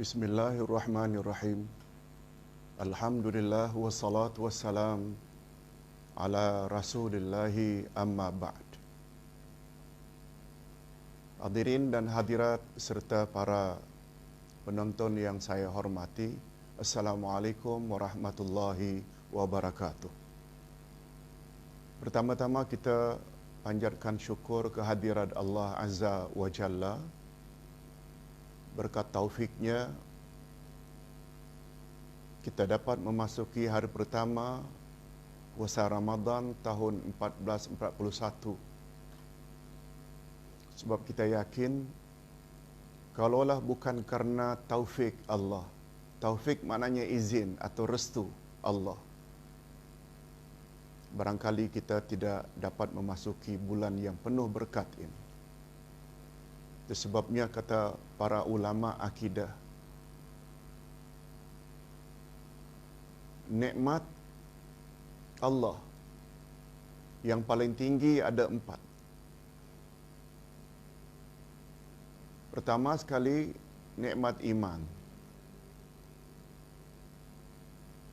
Bismillahirrahmanirrahim. Alhamdulillah wassalatu wassalam ala Rasulillahi amma ba'd. Hadirin dan hadirat serta para penonton yang saya hormati, Assalamualaikum warahmatullahi wabarakatuh. Pertama-tama kita panjatkan syukur kehadirat Allah Azza wa Jalla. Berkat taufiknya, kita dapat memasuki hari pertama puasa Ramadan tahun 1441. Sebab kita yakin, kalaulah bukan karena taufik Allah, taufik maknanya izin atau restu Allah, barangkali kita tidak dapat memasuki bulan yang penuh berkat ini. Itu sebabnya kata para ulama akidah, nikmat Allah yang paling tinggi ada 4. Pertama sekali, nikmat iman.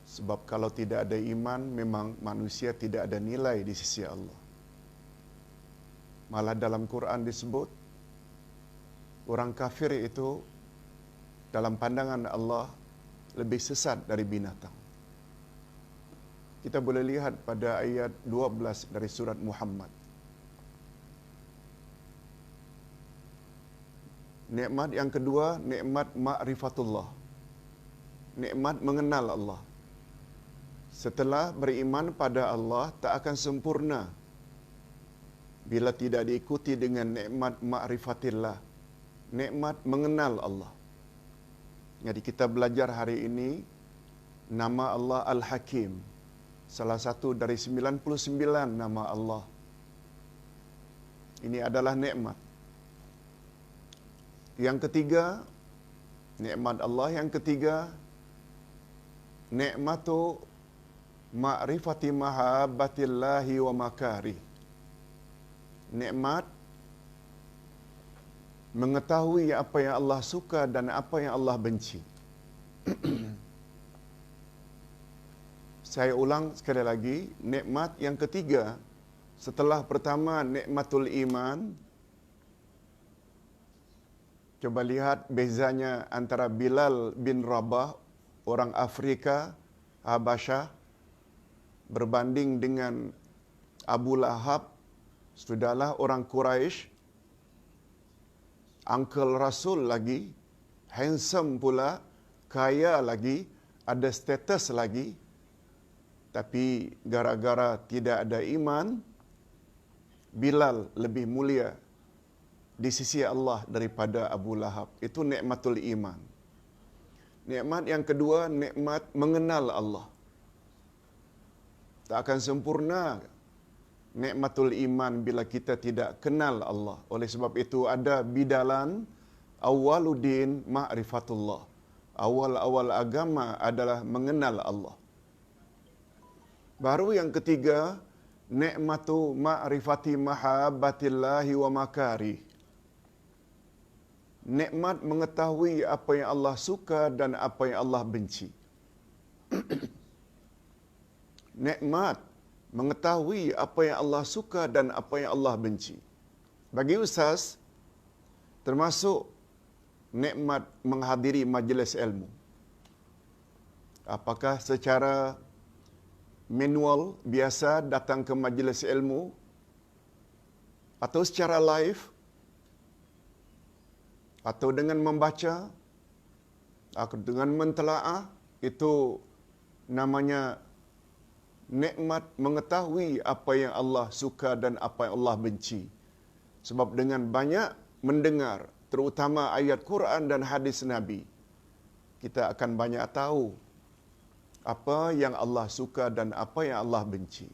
Sebab kalau tidak ada iman, memang manusia tidak ada nilai di sisi Allah. Malah dalam Quran disebut, orang kafir itu dalam pandangan Allah lebih sesat dari binatang. Kita boleh lihat pada ayat 12 dari surat Muhammad. Nikmat yang kedua, nikmat ma'rifatullah. Nikmat mengenal Allah. Setelah beriman pada Allah, tak akan sempurna bila tidak diikuti dengan nikmat ma'rifatillah, nikmat mengenal Allah. Jadi kita belajar hari ini nama Allah Al-Hakim, salah satu dari 99 nama Allah. Ini adalah nikmat. Yang ketiga, nikmat Allah yang ketiga, nikmatu ma'rifati mahabbatillahi wa makari. Nikmat mengetahui apa yang Allah suka dan apa yang Allah benci. Saya ulang sekali lagi, nikmat yang ketiga setelah pertama nikmatul iman. Coba lihat bezanya antara Bilal bin Rabah, orang Afrika, Habasyah, berbanding dengan Abu Lahab, sudahlah orang Quraisy, uncle Rasul lagi, handsome pula, kaya lagi, ada status lagi. Tapi gara-gara tidak ada iman, Bilal lebih mulia di sisi Allah daripada Abu Lahab. Itu nikmatul iman. Nikmat yang kedua, nikmat mengenal Allah. Tak akan sempurna nikmatul iman bila kita tidak kenal Allah. Oleh sebab itu ada bidalan, awwaluddin ma'rifatullah. Awal-awal agama adalah mengenal Allah. Baru yang ketiga, nikmatu ma'rifati mahabbatillahi wa makari. Nikmat mengetahui apa yang Allah suka dan apa yang Allah benci. Nikmat mengetahui apa yang Allah suka dan apa yang Allah benci. Bagi ustaz, termasuk nikmat menghadiri majlis ilmu. Apakah secara manual biasa datang ke majlis ilmu atau secara live atau dengan membaca atau dengan mentelaah, itu namanya nikmat mengetahui apa yang Allah suka dan apa yang Allah benci. Sebab dengan banyak mendengar, terutama ayat Quran dan hadis Nabi, kita akan banyak tahu apa yang Allah suka dan apa yang Allah benci.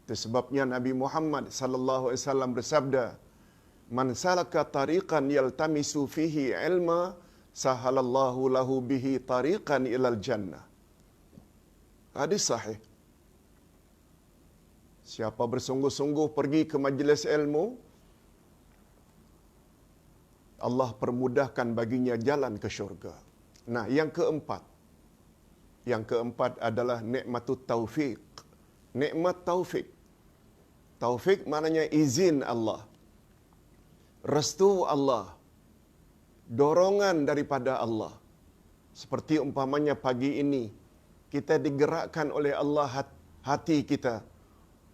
Itu sebabnya Nabi Muhammad sallallahu alaihi wasallam bersabda, "Man salaka tariqan yaltamisu fihi ilma, sahalallahu lahu bihi tariqan ilal jannah." Hadis sahih. Siapa bersungguh-sungguh pergi ke majlis ilmu, Allah permudahkan baginya jalan ke syurga. Nah, yang keempat. Yang keempat adalah nikmatut taufik. Nikmat taufik. Taufik maknanya izin Allah. Restu Allah. Dorongan daripada Allah. Seperti umpamanya pagi ini, kita digerakkan oleh Allah hati kita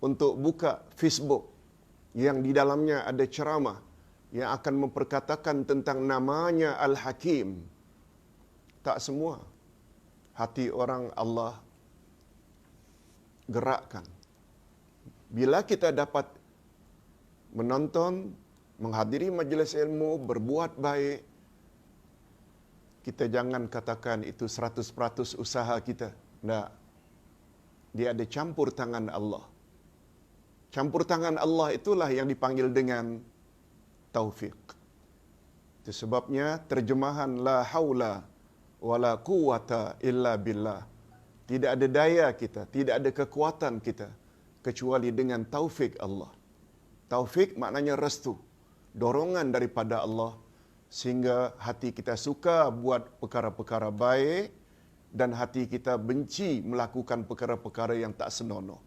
untuk buka Facebook yang di dalamnya ada ceramah yang akan memperkatakan tentang namanya Al-Hakim. Tak semua hati orang Allah gerakkan. Bila kita dapat menonton, menghadiri majlis ilmu, berbuat baik, kita jangan katakan itu 100% usaha kita. Tak. Dia ada campur tangan Allah. Campur tangan Allah itulah yang dipanggil dengan taufik. Itu sebabnya terjemahan la haula wala quwata illa billah. Tidak ada daya kita, tidak ada kekuatan kita kecuali dengan taufik Allah. Taufik maknanya restu, dorongan daripada Allah sehingga hati kita suka buat perkara-perkara baik dan hati kita benci melakukan perkara-perkara yang tak senonoh.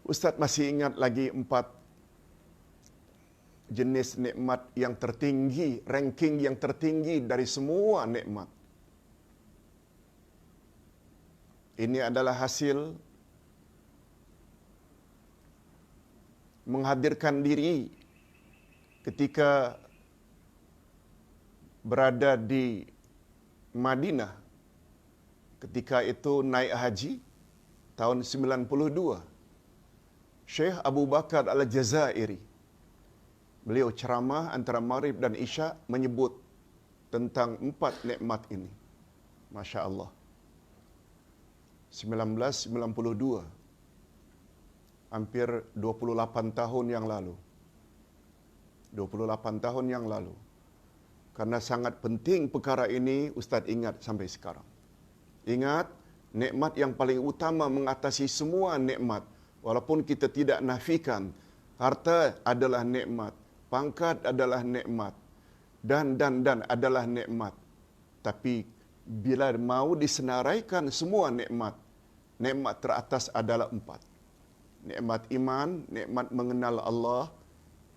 Ustaz masih ingat lagi 4 jenis nikmat yang tertinggi, ranking yang tertinggi dari semua nikmat. Ini adalah hasil menghadirkan diri ketika berada di Madinah. Ketika itu naik haji tahun 92. Syekh Abu Bakar Al-Jazairi, beliau ceramah antara Maghrib dan Isya menyebut tentang 4 nikmat ini. Masya Allah. 1992. Hampir 28 tahun yang lalu. 28 tahun yang lalu. Karena sangat penting perkara ini, Ustaz ingat sampai sekarang. Ingat, nikmat yang paling utama mengatasi semua nikmat. Walaupun kita tidak nafikan, harta adalah nikmat, pangkat adalah nikmat, dan adalah nikmat. Tapi bila mau disenaraikan semua nikmat, nikmat teratas adalah 4. Nikmat iman, nikmat mengenal Allah,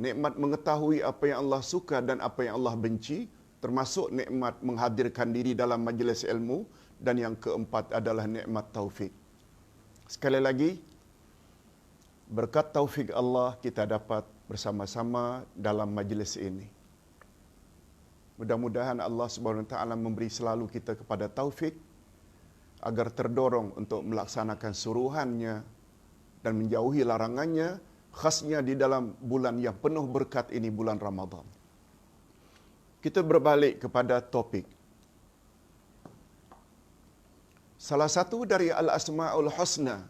nikmat mengetahui apa yang Allah suka dan apa yang Allah benci, termasuk nikmat menghadirkan diri dalam majlis ilmu, dan yang keempat adalah nikmat taufik. Sekali lagi, berkat taufik Allah kita dapat bersama-sama dalam majlis ini. Mudah-mudahan Allah Subhanahu Wa Taala memberi selalu kita kepada taufik agar terdorong untuk melaksanakan suruhannya dan menjauhi larangannya, khasnya di dalam bulan yang penuh berkat ini, bulan Ramadan. Kita berbalik kepada topik. Salah satu dari Al-Asma'ul Husna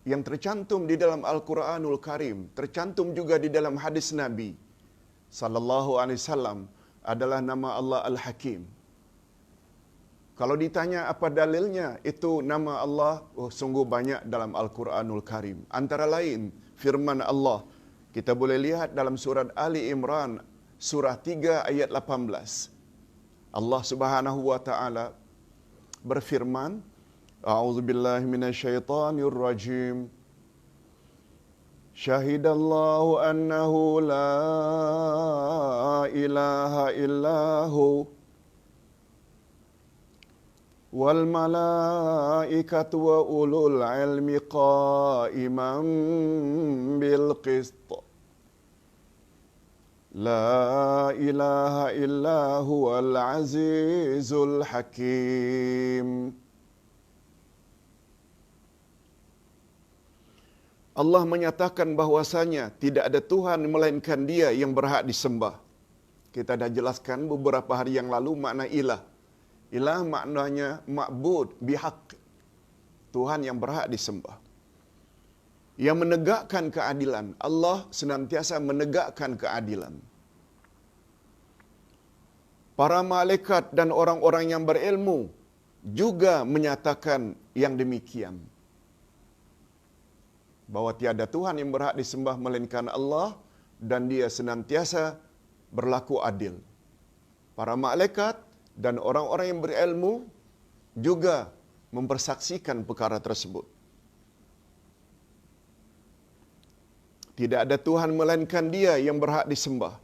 yang tercantum di dalam Al-Quranul Karim, tercantum juga di dalam hadis Nabi sallallahu alaihi wasallam, adalah nama Allah Al-Hakim. Kalau ditanya apa dalilnya, itu nama Allah sungguh banyak dalam Al-Quranul Karim. Antara lain firman Allah, kita boleh lihat dalam surat Ali Imran surah 3 ayat 18. Allah Subhanahu wa taala berfirman, A'udzubillahi minasyaitonir rajim. Syahidallahu annahu la ilaha illahu wal malaikatu wa ulul ilmi qa'iman bil qist. La ilaha illa huwal azizul hakim. Allah menyatakan bahwasanya tidak ada Tuhan melainkan Dia yang berhak disembah. Kita dah jelaskan beberapa hari yang lalu makna ilah. Ilah maknanya ma'bud bihaq. Tuhan yang berhak disembah. Yang menegakkan keadilan. Allah senantiasa menegakkan keadilan. Para malaikat dan orang-orang yang berilmu juga menyatakan yang demikian. Bahawa tiada Tuhan yang berhak disembah melainkan Allah dan Dia senantiasa berlaku adil. para malaikat dan orang-orang yang berilmu juga mempersaksikan perkara tersebut. Tidak ada Tuhan melainkan Dia yang berhak disembah,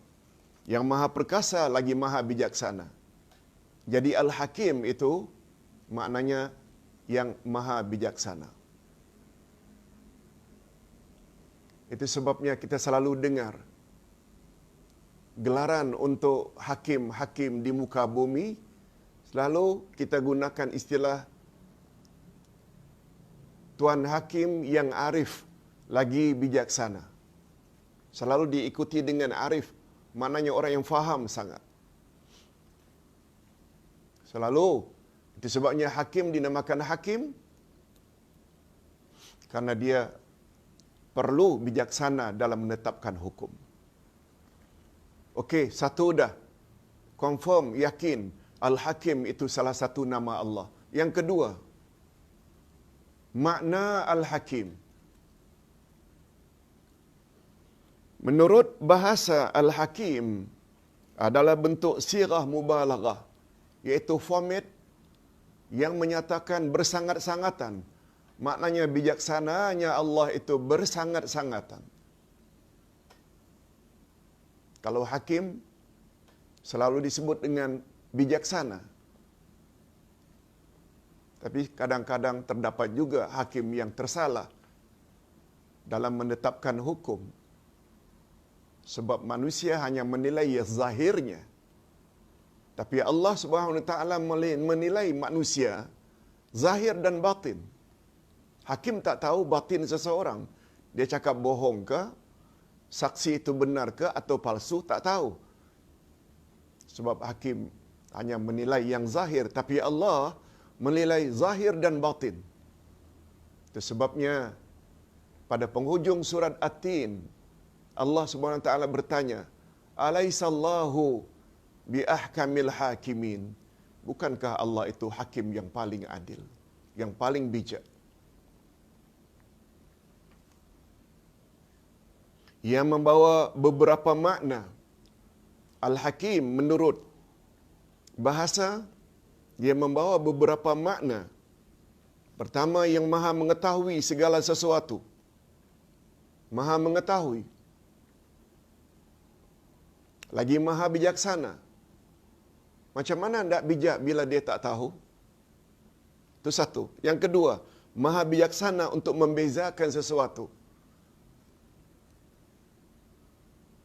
yang maha perkasa lagi maha bijaksana. Jadi Al-Hakim itu maknanya yang maha bijaksana. Itu sebabnya kita selalu dengar gelaran untuk hakim-hakim di muka bumi, selalu kita gunakan istilah Tuan Hakim yang arif lagi bijaksana. Selalu diikuti dengan arif, maknanya orang yang faham sangat. Selalu, itu sebabnya hakim dinamakan hakim, karena dia perlu bijaksana dalam menetapkan hukum. Okey, satu dah. Confirm, yakin, Al-Hakim itu salah satu nama Allah. Yang kedua, makna Al-Hakim. Menurut bahasa Al-Hakim adalah bentuk sirah mubalaghah, iaitu format yang menyatakan bersangat-sangatan. Maknanya bijaksananya Allah itu bersangat-sangatan. Kalau hakim selalu disebut dengan bijaksana. Tapi kadang-kadang terdapat juga hakim yang tersalah dalam menetapkan hukum. Sebab manusia hanya menilai zahirnya. Tapi Allah Subhanahu Wa Taala menilai manusia zahir dan batin. Hakim tak tahu batin seseorang. Dia cakap bohong ke? Saksi itu benar ke atau palsu? Tak tahu. Sebab hakim hanya menilai yang zahir. Tapi Allah menilai zahir dan batin. Itu sebabnya pada penghujung surat At-Tin, Allah Subhanahu Wa Taala bertanya, "Alaisallahu bi ahkamil hakimin?" Bukankah Allah itu hakim yang paling adil, yang paling bijak? Yang membawa beberapa makna. Al-Hakim menurut bahasa, dia membawa beberapa makna. Pertama, yang maha mengetahui segala sesuatu. Maha mengetahui. Lagi maha bijaksana. Macam mana hendak bijak bila dia tak tahu? Itu satu. Yang kedua, maha bijaksana untuk membezakan sesuatu.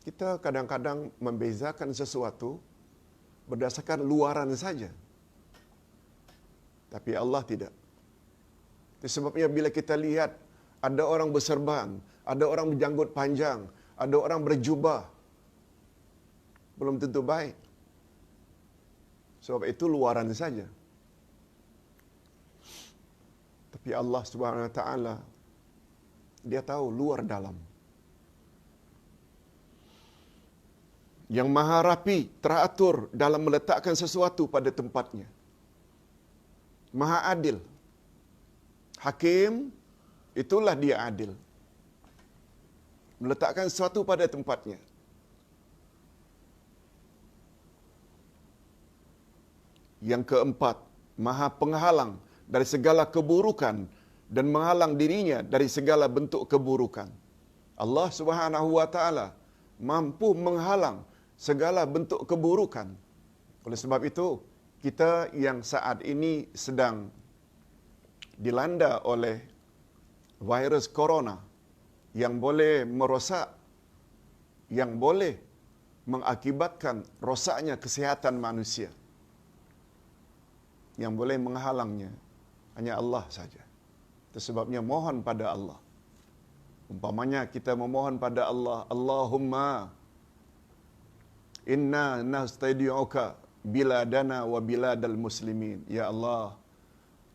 Kita kadang-kadang membezakan sesuatu berdasarkan luaran saja. Tapi Allah tidak. Itu sebabnya bila kita lihat ada orang berserban, ada orang berjanggut panjang, ada orang berjubah, belum tentu baik. Sebab itu luaran saja. Tapi Allah Subhanahu Wa Taala, Dia tahu luar dalam. Yang maha rapi, teratur dalam meletakkan sesuatu pada tempatnya. Maha adil. Hakim, itulah dia adil. Meletakkan sesuatu pada tempatnya. Yang keempat, maha penghalang dari segala keburukan dan menghalang dirinya dari segala bentuk keburukan. Allah Subhanahu Wa Taala mampu menghalang segala bentuk keburukan. Oleh sebab itu, kita yang saat ini sedang dilanda oleh virus corona yang boleh merosak, yang boleh mengakibatkan rosaknya kesihatan manusia, yang boleh menghalangnya hanya Allah saja. Itu sebabnya mohon pada Allah. Umpamanya kita memohon pada Allah, Allahumma inna nastaudiuka biladana wa biladal muslimin. Ya Allah,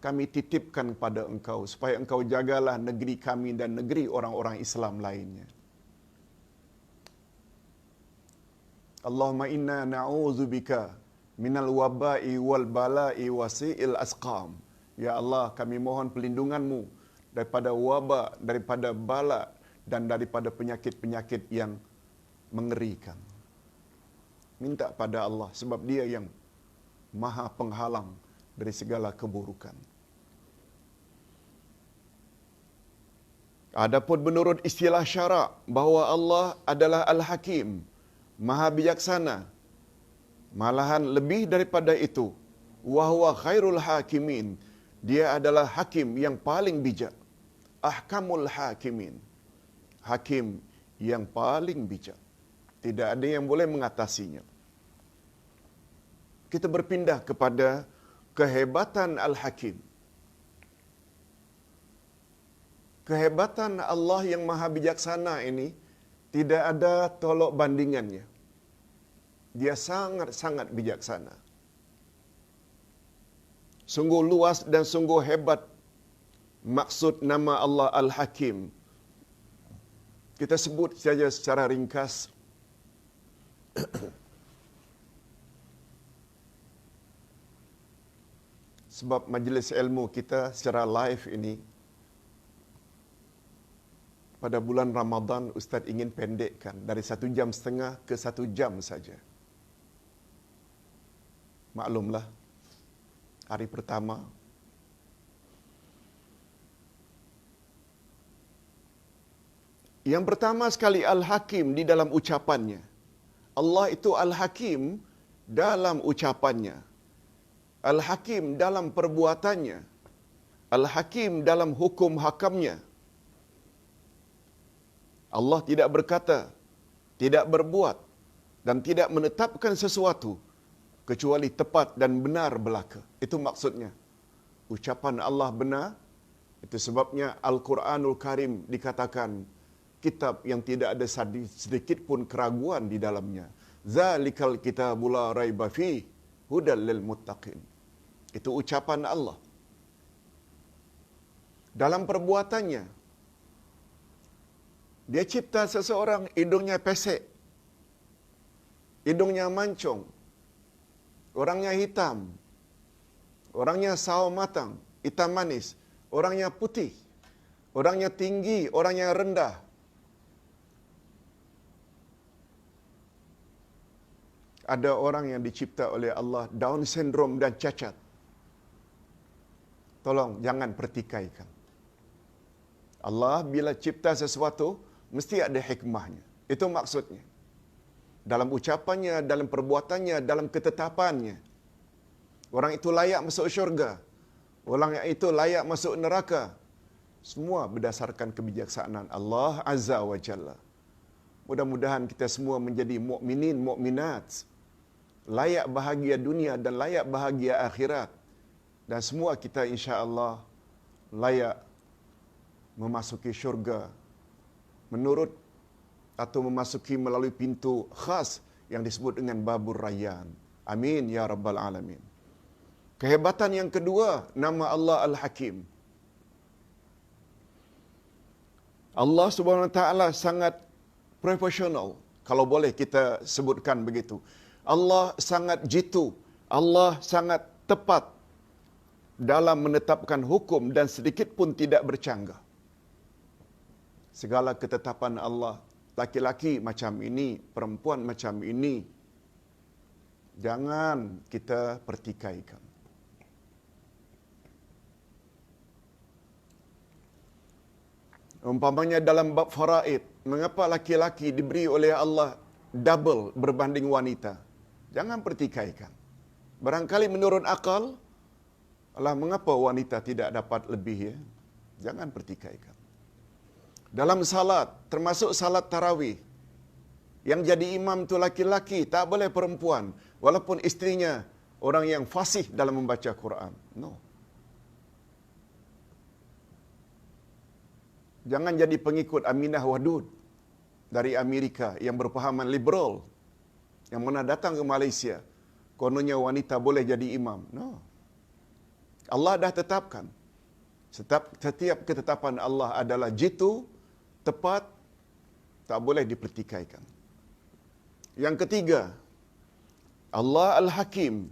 kami titipkan pada Engkau supaya Engkau jagalah negeri kami dan negeri orang-orang Islam lainnya. Allahumma inna na'udzubika minal waba'i wal bala'i wasi'il asqam. Ya Allah, kami mohon perlindungan-Mu daripada wabak, daripada bala dan daripada penyakit-penyakit yang mengerikan. Minta pada Allah sebab Dia yang Maha penghalang dari segala keburukan. Adapun menurut istilah syarak bahawa Allah adalah Al-Hakim, Maha bijaksana, malahan lebih daripada itu, wa huwa khairul hakimin, Dia adalah hakim yang paling bijak. Ahkamul hakimin, hakim yang paling bijak. Tidak ada yang boleh mengatasinya. Kita berpindah kepada kehebatan Al-Hakim. Kehebatan Allah yang Maha bijaksana ini tidak ada tolok bandingannya. Dia sangat-sangat bijaksana. Sungguh luas dan sungguh hebat maksud nama Allah Al-Hakim. Kita sebut saja secara ringkas. Sebab majlis ilmu kita secara live ini, pada bulan Ramadan, Ustaz ingin pendekkan dari 1,5 jam ke 1 jam saja. Maklumlah, hari pertama, yang pertama sekali Al-Hakim di dalam ucapannya. Allah itu Al-Hakim dalam ucapannya. Al-Hakim dalam perbuatannya. Al-Hakim dalam hukum hakamnya. Allah tidak berkata, tidak berbuat dan tidak menetapkan sesuatu kecuali tepat dan benar belaka. Itu maksudnya. Ucapan Allah benar. Itu sebabnya Al-Quranul Karim dikatakan kitab yang tidak ada sedikit pun keraguan di dalamnya. Zalikal kitabu la raiba fihi hudal lil muttaqin. Itu ucapan Allah. Dalam perbuatannya, Dia cipta seseorang hidungnya pesek, hidungnya mancung, orangnya hitam, orangnya sawo matang, hitam manis, orangnya putih, orangnya tinggi, orangnya rendah. Ada orang yang dicipta oleh Allah Down syndrome dan cacat. Tolong jangan pertikaikan. Allah bila cipta sesuatu mesti ada hikmahnya. Itu maksudnya. Dalam ucapannya, dalam perbuatannya, dalam ketetapannya. Orang itu layak masuk syurga. Orang itu layak masuk neraka. Semua berdasarkan kebijaksanaan Allah Azza wa Jalla. Mudah-mudahan kita semua menjadi mukminin, mukminat, layak bahagia dunia dan layak bahagia akhirat. Dan semua kita insya-Allah layak memasuki syurga menurut atau memasuki melalui pintu khas yang disebut dengan Babur Rayyan. Amin ya rabbal alamin. Kehebatan yang kedua, nama Allah Al-Hakim. Allah Subhanahu wa taala sangat profesional, kalau boleh kita sebutkan begitu. Allah sangat jitu, Allah sangat tepat dalam menetapkan hukum dan sedikit pun tidak bercanggah. Segala ketetapan Allah, laki-laki macam ini, perempuan macam ini, jangan kita pertikaikan. Umpamanya dalam bab faraid, mengapa laki-laki diberi oleh Allah double berbanding wanita? Jangan pertikaikan. Barangkali menurut akal, Allah mengapa wanita tidak dapat lebih ya? Jangan pertikaikan. Dalam salat, termasuk salat tarawih, yang jadi imam itu laki-laki, tak boleh perempuan, walaupun istrinya orang yang fasih dalam membaca Quran. No. Jangan jadi pengikut Aminah Wadud dari Amerika yang berpahaman liberal, yang mana datang ke Malaysia, kononnya wanita boleh jadi imam. No. Allah dah tetapkan. Setiap ketetapan Allah adalah jitu, tepat, tak boleh dipertikaikan. Yang ketiga, Allah Al-Hakim,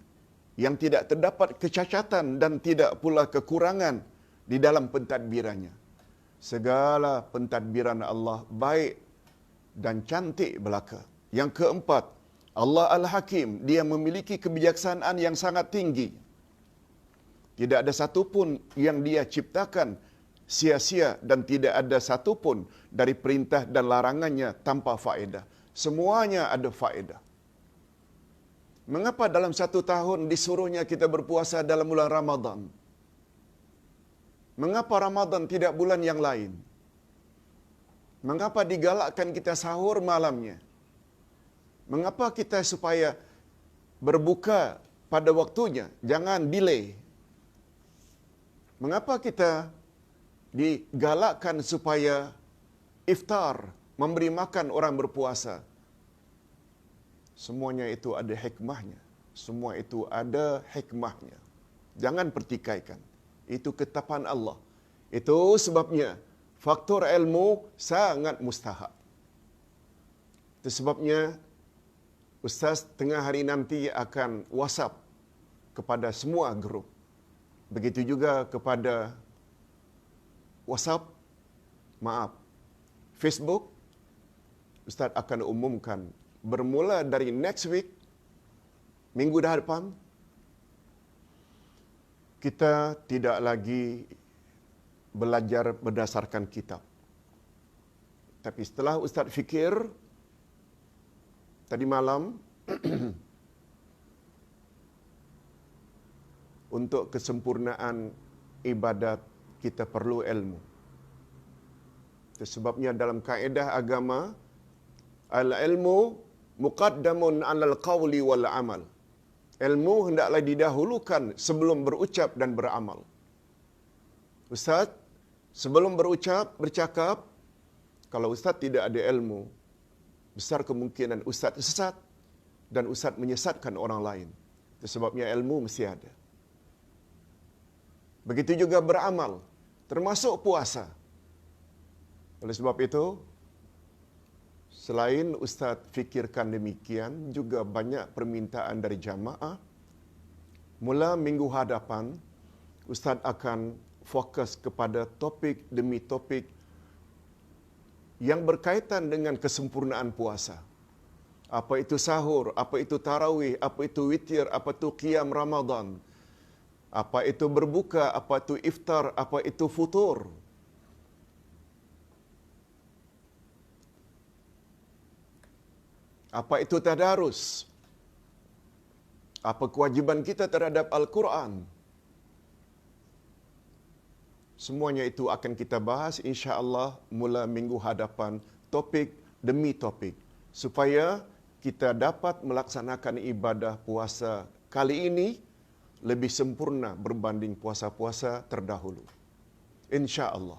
yang tidak terdapat kecacatan dan tidak pula kekurangan di dalam pentadbirannya. Segala pentadbiran Allah baik dan cantik belaka. Yang keempat, Allah Al-Hakim, dia memiliki kebijaksanaan yang sangat tinggi. Tidak ada satu pun yang dia ciptakan sia-sia dan tidak ada satu pun dari perintah dan larangannya tanpa faedah. Semuanya ada faedah. Mengapa dalam satu tahun disuruhnya kita berpuasa dalam bulan Ramadan? Mengapa Ramadan tidak bulan yang lain? Mengapa digalakkan kita sahur malamnya? Mengapa kita supaya berbuka pada waktunya? Jangan delay. Mengapa kita digalakkan supaya iftar, memberi makan orang berpuasa? Semuanya itu ada hikmahnya. Semua itu ada hikmahnya. Jangan pertikaikan. Itu ketetapan Allah. Itu sebabnya faktor ilmu sangat mustahak. Itu sebabnya Ustaz tengah hari nanti akan WhatsApp kepada semua grup. Begitu juga kepada WhatsApp, Facebook, Ustaz akan umumkan bermula dari next week, minggu depan, kita tidak lagi belajar berdasarkan kitab. Tapi setelah Ustaz fikir, tadi malam, untuk kesempurnaan ibadat, kita perlu ilmu. Itu sebabnya dalam kaedah agama, al-ilmu muqaddamun 'alal qawli wal amal. Ilmu hendaklah didahulukan sebelum berucap dan beramal. Ustaz, sebelum bercakap, kalau Ustaz tidak ada ilmu, besar kemungkinan Ustaz sesat dan Ustaz menyesatkan orang lain. Itu sebabnya ilmu mesti ada. Begitu juga beramal, termasuk puasa. Oleh sebab itu, selain Ustaz fikirkan demikian, juga banyak permintaan dari jamaah. Mula minggu hadapan, Ustaz akan fokus kepada topik demi topik yang berkaitan dengan kesempurnaan puasa. Apa itu sahur, apa itu tarawih, apa itu witir, apa itu qiyam Ramadan, apa itu berbuka, apa itu iftar, apa itu futur. Apa itu tadarus? Apa kewajiban kita terhadap Al-Quran? Semuanya itu akan kita bahas insya-Allah mula minggu hadapan, topik demi topik, supaya kita dapat melaksanakan ibadah puasa kali ini lebih sempurna berbanding puasa-puasa terdahulu. Insya-Allah.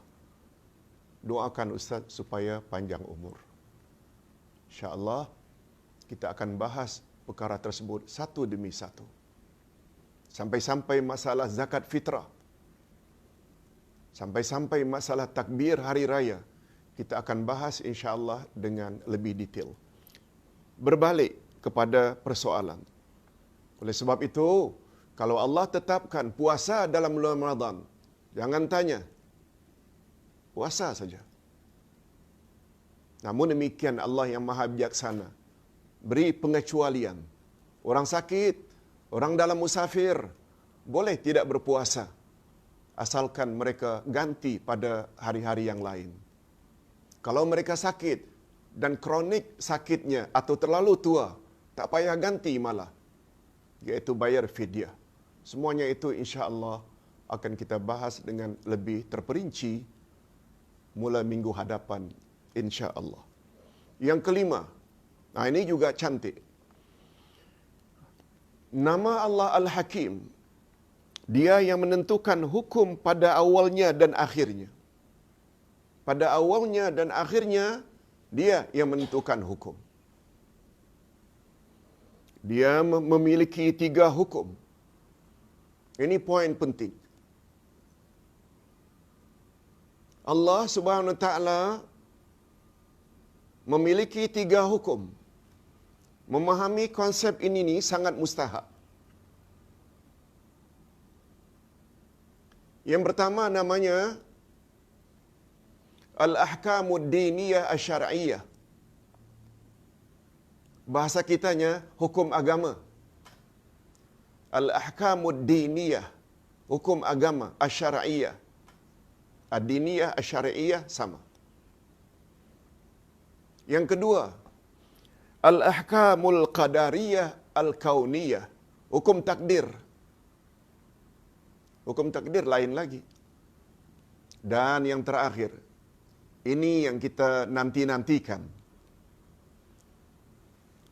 Doakan Ustaz supaya panjang umur. Insya-Allah kita akan bahas perkara tersebut satu demi satu. Sampai-sampai masalah zakat fitrah. Sampai-sampai masalah takbir hari raya. Kita akan bahas insya-Allah dengan lebih detail. Berbalik kepada persoalan. Oleh sebab itu, kalau Allah tetapkan puasa dalam bulan Ramadan, jangan tanya. Puasa saja. Namun demikian Allah yang Maha Bijaksana beri pengecualian. Orang sakit, orang dalam musafir boleh tidak berpuasa asalkan mereka ganti pada hari-hari yang lain. Kalau mereka sakit dan kronik sakitnya atau terlalu tua, tak payah ganti malah, iaitu bayar fidyah. Semuanya itu insya-Allah akan kita bahas dengan lebih terperinci mula minggu hadapan insya-Allah. Yang kelima, ini juga cantik. Nama Allah Al-Hakim. Dia yang menentukan hukum pada awalnya dan akhirnya. Pada awalnya dan akhirnya, dia yang menentukan hukum. Dia memiliki 3 hukum. Ini poin penting. Allah Subhanahu wa taala memiliki 3 hukum. Memahami konsep ini sangat mustahak. Yang pertama namanya Al-Ahkamud Diniyah Asy-Syar'iyyah. Bahasa kitanya hukum agama. Al-ahkamud diniyah, hukum agama, asy-syar'iyyah. Ad-diniyah, asy-syar'iyyah sama. Yang kedua, al-ahkamul qadariyah al-kauniyah, hukum takdir. Hukum takdir lain lagi. Dan yang terakhir, ini yang kita nanti-nantikan.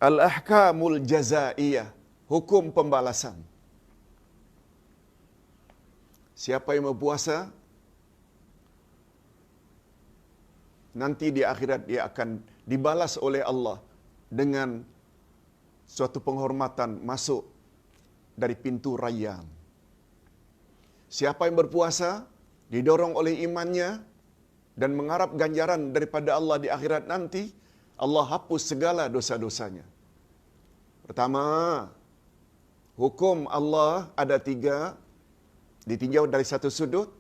Al-ahkamul jazaiyah, hukum pembalasan. Siapa yang berpuasa, nanti di akhirat dia akan dibalas oleh Allah dengan suatu penghormatan masuk dari pintu Rayyan. Siapa yang berpuasa, didorong oleh imannya dan mengharap ganjaran daripada Allah di akhirat nanti, Allah hapus segala dosa-dosanya. Pertama, hukum Allah ada 3, ditinjau dari satu sudut.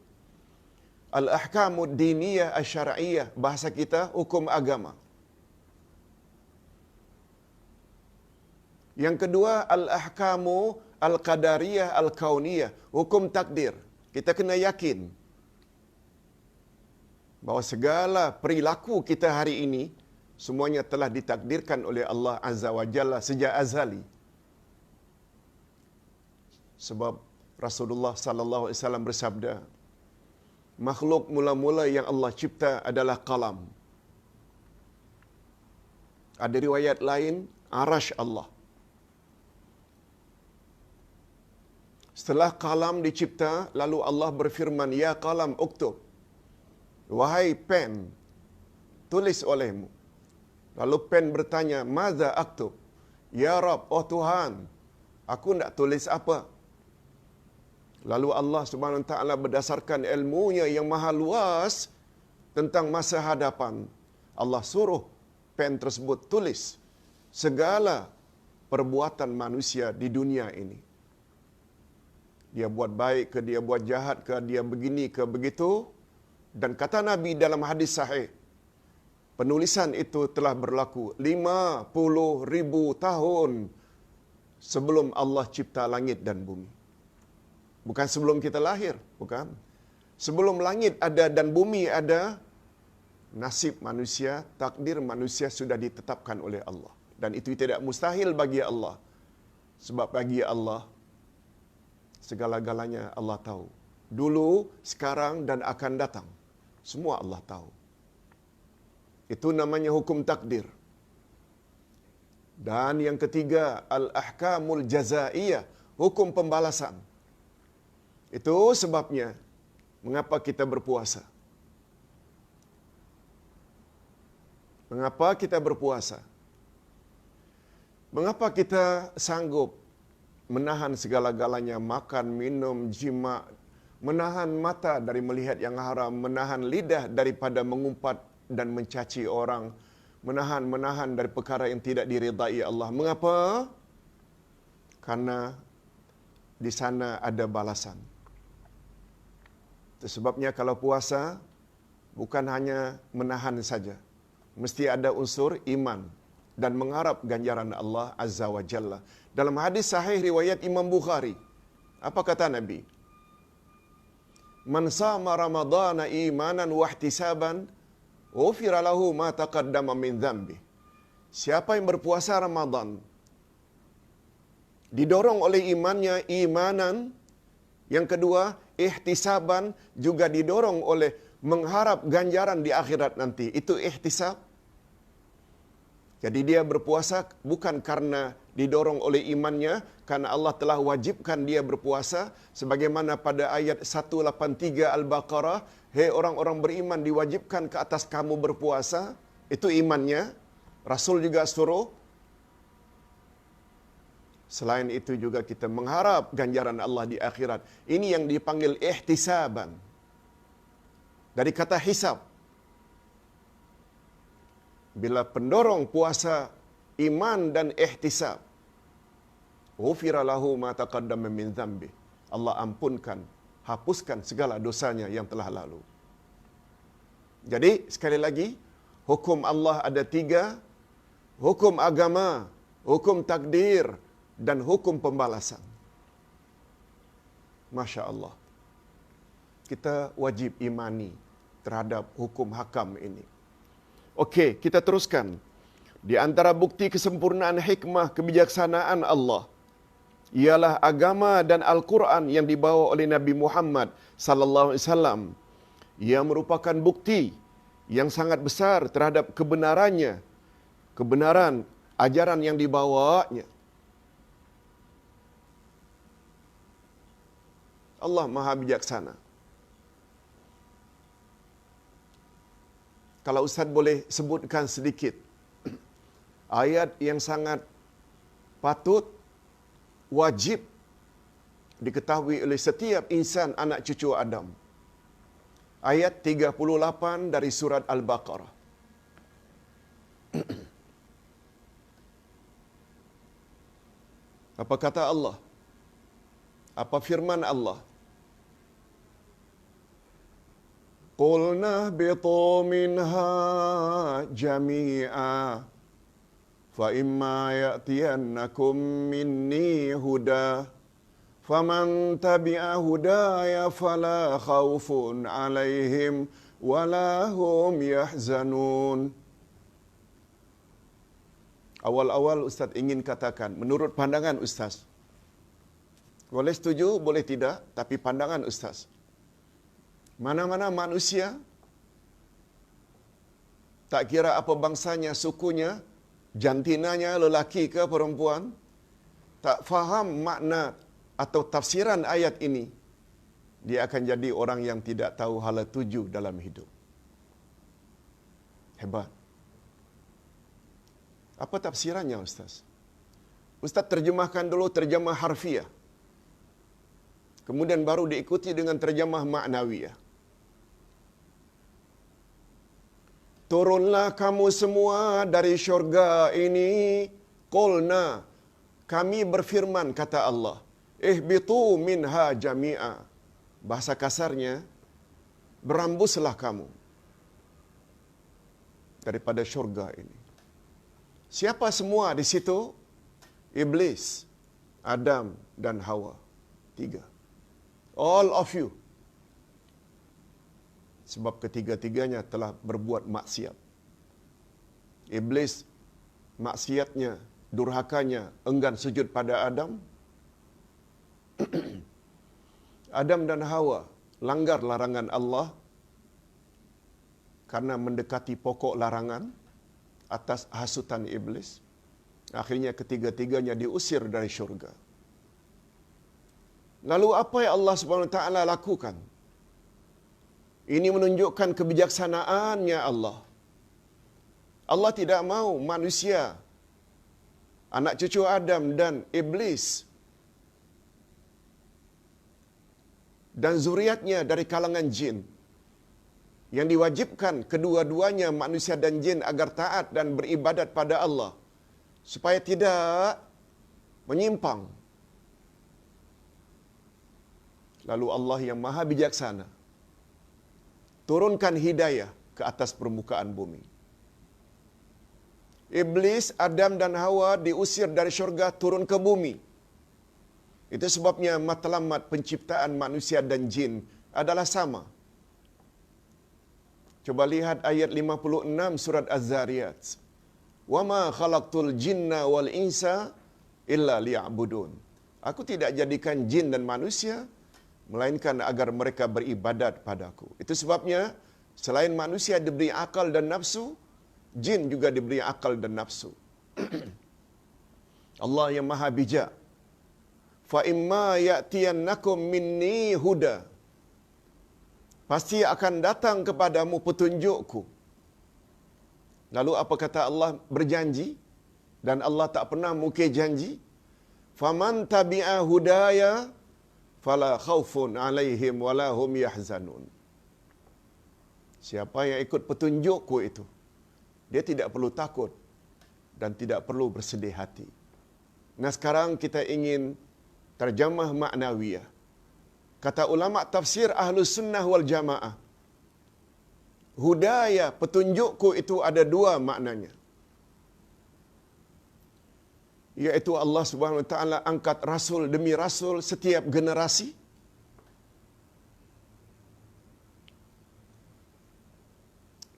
Al-ahkamud diniyah asy-syar'iyyah, bahasa kita hukum agama. Yang kedua, al-ahkamu al-qadariyah al-kauniyah, hukum takdir. Kita kena yakin bahawa segala perilaku kita hari ini semuanya telah ditakdirkan oleh Allah Azza wa Jalla sejak azali. Sebab Rasulullah sallallahu alaihi wasallam bersabda, makhluk mula-mula yang Allah cipta adalah qalam. Ada riwayat lain, arasy Allah. Setelah qalam dicipta, lalu Allah berfirman, ya qalam uktub. Wahai pen, tulis olehmu. Lalu pen bertanya, madza aktub? Ya Rabb, oh Tuhan, aku nak tulis apa? Lalu Allah Subhanahu wa taala berdasarkan ilmunya yang maha luas tentang masa hadapan, Allah suruh pen tersebut tulis segala perbuatan manusia di dunia ini. Dia buat baik ke, dia buat jahat ke, dia begini ke, begitu. Dan kata Nabi dalam hadis sahih, penulisan itu telah berlaku 50,000 tahun sebelum Allah cipta langit dan bumi. Bukan sebelum kita lahir, bukan. Sebelum langit ada dan bumi ada, nasib manusia, takdir manusia sudah ditetapkan oleh Allah. Dan itu tidak mustahil bagi Allah. Sebab bagi Allah, segala-galanya Allah tahu. Dulu, sekarang dan akan datang. Semua Allah tahu. Itu namanya hukum takdir. Dan yang ketiga, al-ahkamul jazaiyah, hukum pembalasan. Itu sebabnya mengapa kita berpuasa. Mengapa kita berpuasa? Mengapa kita sanggup menahan segala-galanya, makan, minum, jima, menahan mata dari melihat yang haram, menahan lidah daripada mengumpat dan mencaci orang, menahan dari perkara yang tidak diridai Allah. Mengapa? Karena di sana ada balasan. Itu sebabnya kalau puasa bukan hanya menahan saja, mesti ada unsur iman dan mengharap ganjaran Allah Azza wa Jalla. Dalam hadis sahih riwayat Imam Bukhari, apa kata Nabi? Man sama Ramadana imanan wa ihtisaban, ghufira lahu ma taqaddama min dhanbi. Siapa yang berpuasa Ramadan didorong oleh imannya, imanan. Yang kedua, ihtisaban, juga didorong oleh mengharap ganjaran di akhirat nanti. Itu ihtisab. Jadi dia berpuasa bukan karena didorong oleh imannya, karena Allah telah wajibkan dia berpuasa. Sebagaimana pada ayat 183 Al-Baqarah, hei orang-orang beriman, diwajibkan ke atas kamu berpuasa. Itu imannya. Rasul juga suruh. Selain itu juga kita mengharap ganjaran Allah di akhirat. Ini yang dipanggil ihtisaban. Dari kata hisab. Bila pendorong puasa iman dan ihtisab, ghufira lahu ma taqaddama min dhanbi. Allah ampunkan, hapuskan segala dosanya yang telah lalu. Jadi sekali lagi, hukum Allah ada 3. Hukum agama hukum takdir, dan hukum pembalasan. Masya Allah. Kita wajib imani terhadap hukum hakam ini. Okey, kita teruskan. Di antara bukti kesempurnaan hikmah kebijaksanaan Allah ialah agama dan Al-Quran yang dibawa oleh Nabi Muhammad sallallahu alaihi wasallam. Ia merupakan bukti yang sangat besar terhadap kebenaran ajaran yang dibawanya. Allah Maha Bijaksana. Kalau Ustaz boleh sebutkan sedikit ayat yang sangat patut, wajib diketahui oleh setiap insan anak cucu Adam. Ayat 38 dari surat Al-Baqarah. Apa kata Allah? Apa firman Allah? Qulna bitu minha jami'a fa imma ya'tiyannakum minni huda faman tabi'a hudaya fala khaufun 'alaihim wala hum yahzanun. Awal-awal Ustaz ingin katakan, menurut pandangan Ustaz. Boleh setuju, boleh tidak, tapi pandangan Ustaz. Mana-mana manusia, tak kira apa bangsanya, sukunya, jantinanya, lelaki ke perempuan, tak faham makna atau tafsiran ayat ini, dia akan jadi orang yang tidak tahu hala tuju dalam hidup. Hebat. Apa tafsirannya Ustaz? Ustaz terjemahkan dulu terjemah harfiah. Kemudian baru diikuti dengan terjemah maknawiyah. Turunlah kamu semua dari syurga ini, qulna, kami berfirman, kata Allah, ihbitu minha jami'a. Bahasa kasarnya, berambuslah kamu daripada syurga ini. Siapa semua di situ? Iblis, Adam dan Hawa. 3. All of you. Sebab ketiga-tiganya telah berbuat maksiat. Iblis, maksiatnya, durhakanya, enggan sujud pada Adam. Adam dan Hawa langgar larangan Allah karena mendekati pokok larangan atas hasutan iblis. Akhirnya ketiga-tiganya diusir dari syurga. Lalu apa yang Allah Subhanahu Wa Taala lakukan? Ini menunjukkan kebijaksanaannya Allah. Allah tidak mahu manusia, anak cucu Adam dan iblis dan zuriatnya dari kalangan jin, yang diwajibkan kedua-duanya manusia dan jin agar taat dan beribadat pada Allah, supaya tidak menyimpang. Lalu Allah yang maha bijaksana turunkan hidayah ke atas permukaan bumi. Iblis, Adam dan Hawa diusir dari syurga turun ke bumi. Itu sebabnya matlamat penciptaan manusia dan jin adalah sama. Coba lihat ayat 56 surat Az-Zariyat. Wa ma khalaqtul jinna wal insa illa liya'budun. Aku tidak jadikan jin dan manusia melainkan agar mereka beribadat padaku. Itu sebabnya selain manusia diberi akal dan nafsu, jin juga diberi akal dan nafsu. Allah yang maha bijak. Fa imma ya'tiyannakum minni huda. Pasti akan datang kepadamu petunjukku. Lalu apa kata Allah? Berjanji, dan Allah tak pernah mungkir janji. Faman tabi'a hudaya fala khaufun 'alaihim wala hum yahzanun. Siapa yang ikut petunjukku itu, dia tidak perlu takut dan tidak perlu bersedih hati. Nah, sekarang kita ingin terjemah maknawiyah. Kata ulama tafsir Ahlus Sunnah wal Jamaah, hudaya, petunjukku itu ada dua maknanya. iaitu Allah Subhanahu Wa Taala angkat rasul demi rasul setiap generasi.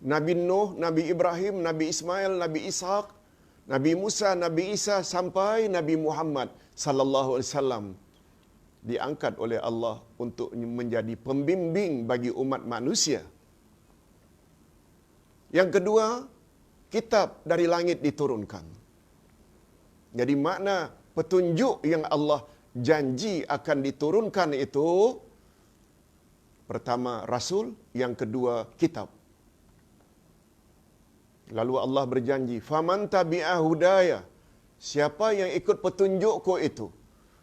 Nabi Nuh, Nabi Ibrahim, Nabi Ismail, Nabi Ishaq, Nabi Musa, Nabi Isa sampai Nabi Muhammad sallallahu alaihi wasallam diangkat oleh Allah untuk menjadi pembimbing bagi umat manusia. Yang kedua, kitab dari langit diturunkan. Jadi makna petunjuk yang Allah janji akan diturunkan itu pertama rasul, yang kedua kitab. Lalu Allah berjanji, "Faman tabi'a hudaya." Siapa yang ikut petunjukku itu.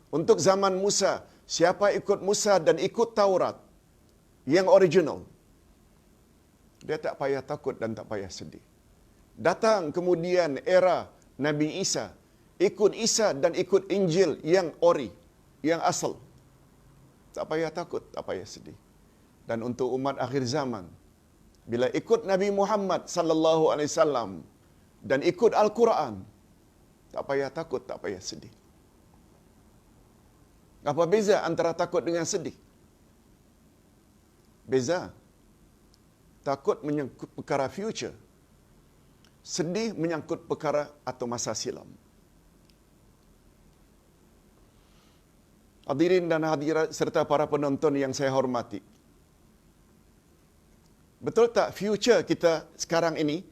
Untuk zaman Musa, siapa ikut Musa dan ikut Taurat yang original, dia tak payah takut dan tak payah sedih. Datang kemudian era Nabi Isa, ikut Isa dan ikut Injil yang ori, yang asal. Tak payah takut, tak payah sedih. Dan untuk umat akhir zaman, bila ikut Nabi Muhammad sallallahu alaihi wasallam dan ikut Al-Quran, tak payah takut, tak payah sedih. Apa beza antara takut dengan sedih? Beza. Takut menyangkut perkara future. Sedih menyangkut perkara atau masa silam. Hadirin dan hadirat serta para penonton yang saya hormati. Betul tak future kita sekarang ini,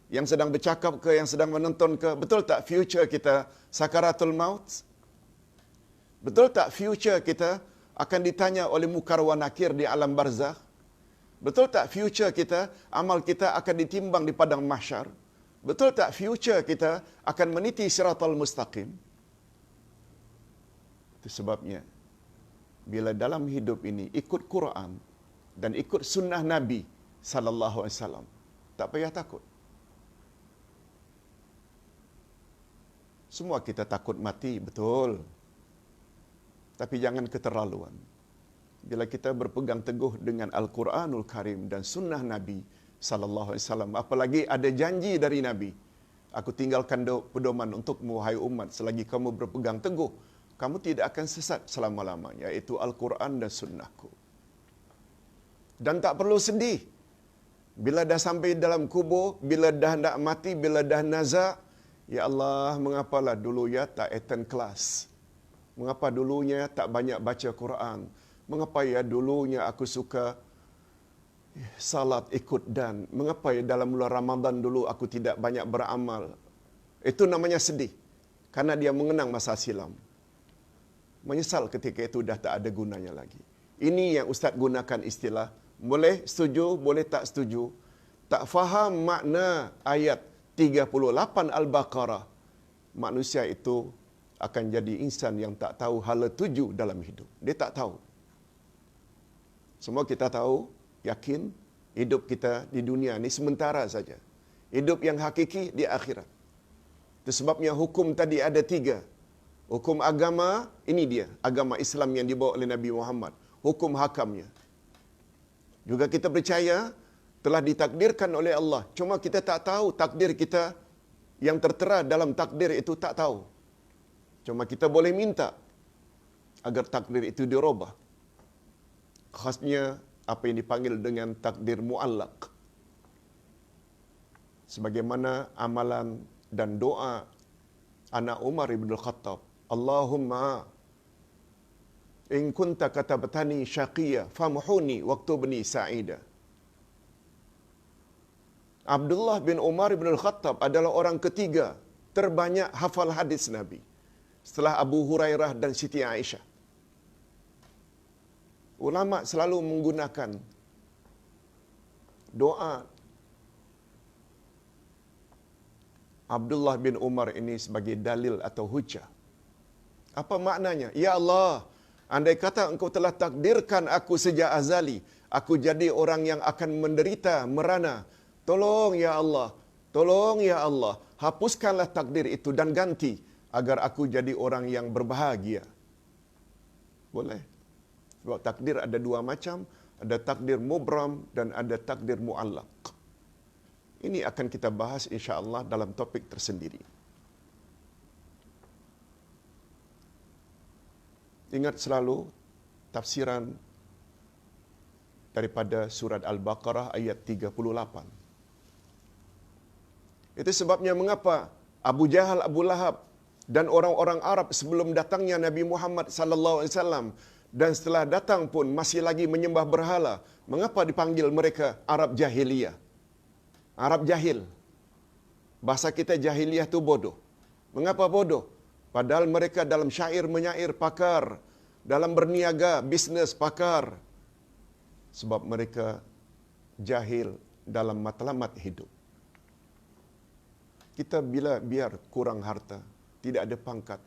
yang sedang bercakap ke, yang sedang menonton ke, betul tak future kita sakaratul maut? Betul tak future kita akan ditanya oleh Munkar wa Nakir di alam barzakh? Betul tak future kita, amal kita akan ditimbang di padang mahsyar? Betul tak future kita akan meniti siratal mustaqim? Itu sebabnya, bila dalam hidup ini ikut Quran dan ikut sunnah Nabi sallallahu alaihi wasallam, tak payah takut. Semua kita takut mati, betul. Tapi jangan keterlaluan. Bila kita berpegang teguh dengan Al-Quranul Karim dan sunnah Nabi sallallahu alaihi wasallam, apalagi ada janji dari Nabi, "Aku tinggalkan pedoman untukmu, wahai umat, selagi kamu berpegang teguh, kamu tidak akan sesat selama-lamanya, iaitu Al-Quran dan sunnahku." Dan tak perlu sedih. Bila dah sampai dalam kubur, bila dah nak mati, bila dah nazak, "Ya Allah, mengapalah dulu ya tak attend kelas? Mengapa dulunya tak banyak baca Quran? Mengapa ya dulunya aku suka salat ikut dan? Mengapa ya dalam bulan Ramadan dulu aku tidak banyak beramal?" Itu namanya sedih. Karena dia mengenang masa silam. Menyesal ketika itu dah tak ada gunanya lagi. Ini yang Ustaz gunakan istilah, boleh setuju, boleh tak setuju. Tak faham makna ayat 38 Al-Baqarah, manusia itu akan jadi insan yang tak tahu hala tuju dalam hidup. Dia tak tahu. Semua kita tahu, yakin, hidup kita di dunia ini sementara saja. Hidup yang hakiki di akhirat. Itu sebabnya hukum tadi ada 3. Hukum agama, ini dia, agama Islam yang dibawa oleh Nabi Muhammad. Hukum hakamnya. Juga kita percaya telah ditakdirkan oleh Allah. Cuma kita tak tahu takdir kita yang tertera dalam takdir itu, tak tahu. Cuma kita boleh minta agar takdir itu dirubah. Khasnya apa yang dipanggil dengan takdir mu'allaq. Sebagaimana amalan dan doa anak Umar ibn Khattab, "Allahumma in kunta katabtani syaqiyya famhuni waktubni sa'ida." Abdullah bin Umar bin Khattab adalah orang ketiga terbanyak hafal hadis Nabi setelah Abu Hurairah dan Siti Aisyah. Ulama selalu menggunakan doa Abdullah bin Umar ini sebagai dalil atau hujah. Apa maknanya? "Ya Allah, andai kata engkau telah takdirkan aku sejak azali, aku jadi orang yang akan menderita, merana. Tolong ya Allah, tolong ya Allah, hapuskanlah takdir itu dan ganti agar aku jadi orang yang berbahagia." Boleh. Sebab takdir ada 2 macam, ada takdir mubram dan ada takdir mu'allaq. Ini akan kita bahas insya-Allah dalam topik tersendiri. Ingat selalu tafsiran daripada surat Al-Baqarah ayat 38. Itu sebabnya mengapa Abu Jahal, Abu Lahab dan orang-orang Arab sebelum datangnya Nabi Muhammad sallallahu alaihi wasallam dan setelah datang pun masih lagi menyembah berhala. Mengapa dipanggil mereka Arab Jahiliyah? Arab Jahil. Bahasa kita jahiliyah tu bodoh. Mengapa bodoh? Padahal mereka dalam syair menyair pakar, dalam berniaga bisnes pakar. Sebab mereka jahil dalam matlamat hidup. Kita biar kurang harta, tidak ada pangkat,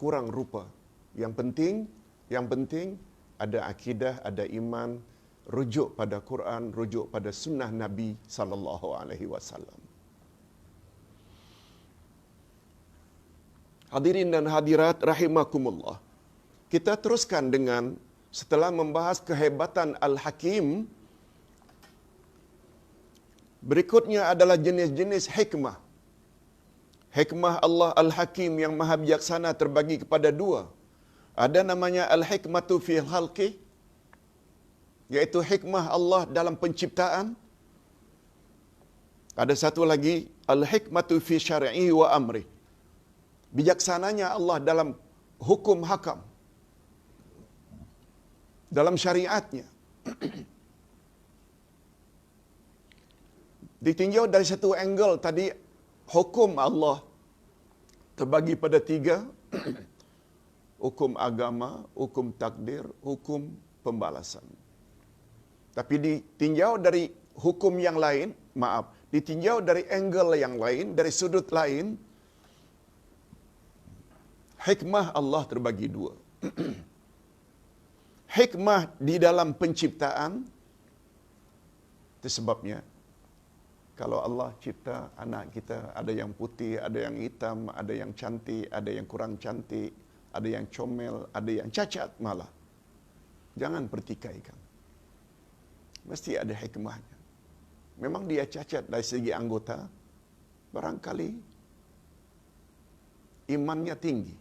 kurang rupa. Yang penting ada akidah, ada iman, rujuk pada Quran, rujuk pada sunnah Nabi sallallahu alaihi wasallam. Hadirin dan hadirat rahimakumullah. Kita teruskan dengan setelah membahas kehebatan Al-Hakim, berikutnya adalah jenis-jenis hikmah. Hikmah Allah Al-Hakim yang maha bijaksana terbagi kepada dua. Ada namanya Al-Hikmatu fi Khalqi, iaitu hikmah Allah dalam penciptaan. Ada satu lagi Al-Hikmatu fi Syar'i wa Amri, bijaksananya Allah dalam hukum hakam, dalam syariatnya. Ditinjau dari satu angle tadi, hukum Allah terbagi pada tiga. Hukum agama, hukum takdir, hukum pembalasan. Tapi ditinjau dari hukum yang lain, ditinjau dari angle yang lain, dari sudut lain, hikmah Allah terbagi dua. Hikmah di dalam penciptaan, itu sebabnya kalau Allah cipta anak kita, ada yang putih, ada yang hitam, ada yang cantik, ada yang kurang cantik, ada yang comel, ada yang cacat malah. Jangan pertikaikan. Mesti ada hikmahnya. Memang dia cacat dari segi anggota, barangkali imannya tinggi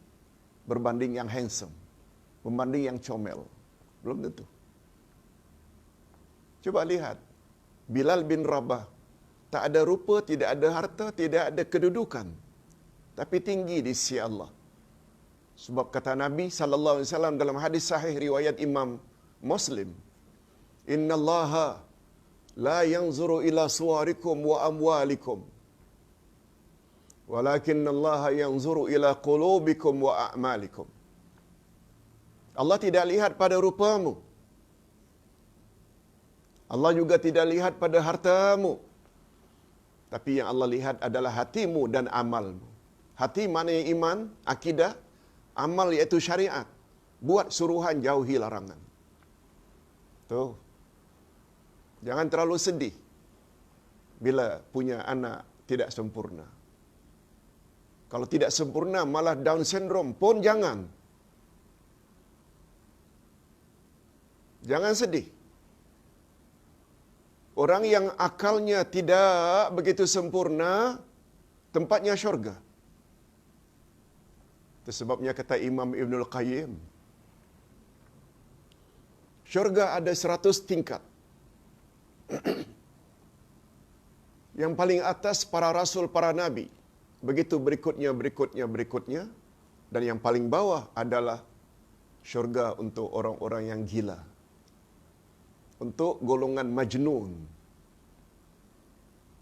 berbanding yang handsome, berbanding yang comel. Belum tentu. Coba lihat, Bilal bin Rabah, tak ada rupa, tidak ada harta, tidak ada kedudukan, tapi tinggi di sisi Allah. Sebab kata Nabi sallallahu alaihi wasallam dalam hadis sahih riwayat Imam Muslim, "Innallaha la yanzuru ila suwarikum wa amwalikum, walakinnallaha yanzuru ila qulubikum wa a'malikum." Allah tidak lihat pada rupamu. Allah juga tidak lihat pada hartamu. Tapi yang Allah lihat adalah hatimu dan amalmu. Hati maknanya iman, akidah, amal iaitu syariat. Buat suruhan, jauhi larangan. Tuh. Jangan terlalu sedih bila punya anak tidak sempurna. Kalau tidak sempurna malah Down syndrome pun jangan. Jangan sedih. Orang yang akalnya tidak begitu sempurna, tempatnya syurga. Itu sebabnya kata Imam Ibnul Qayyim, syurga ada 100 tingkat. Yang paling atas para rasul, para nabi. Begitu berikutnya. Dan yang paling bawah adalah syurga untuk orang-orang yang gila. Untuk golongan majnun.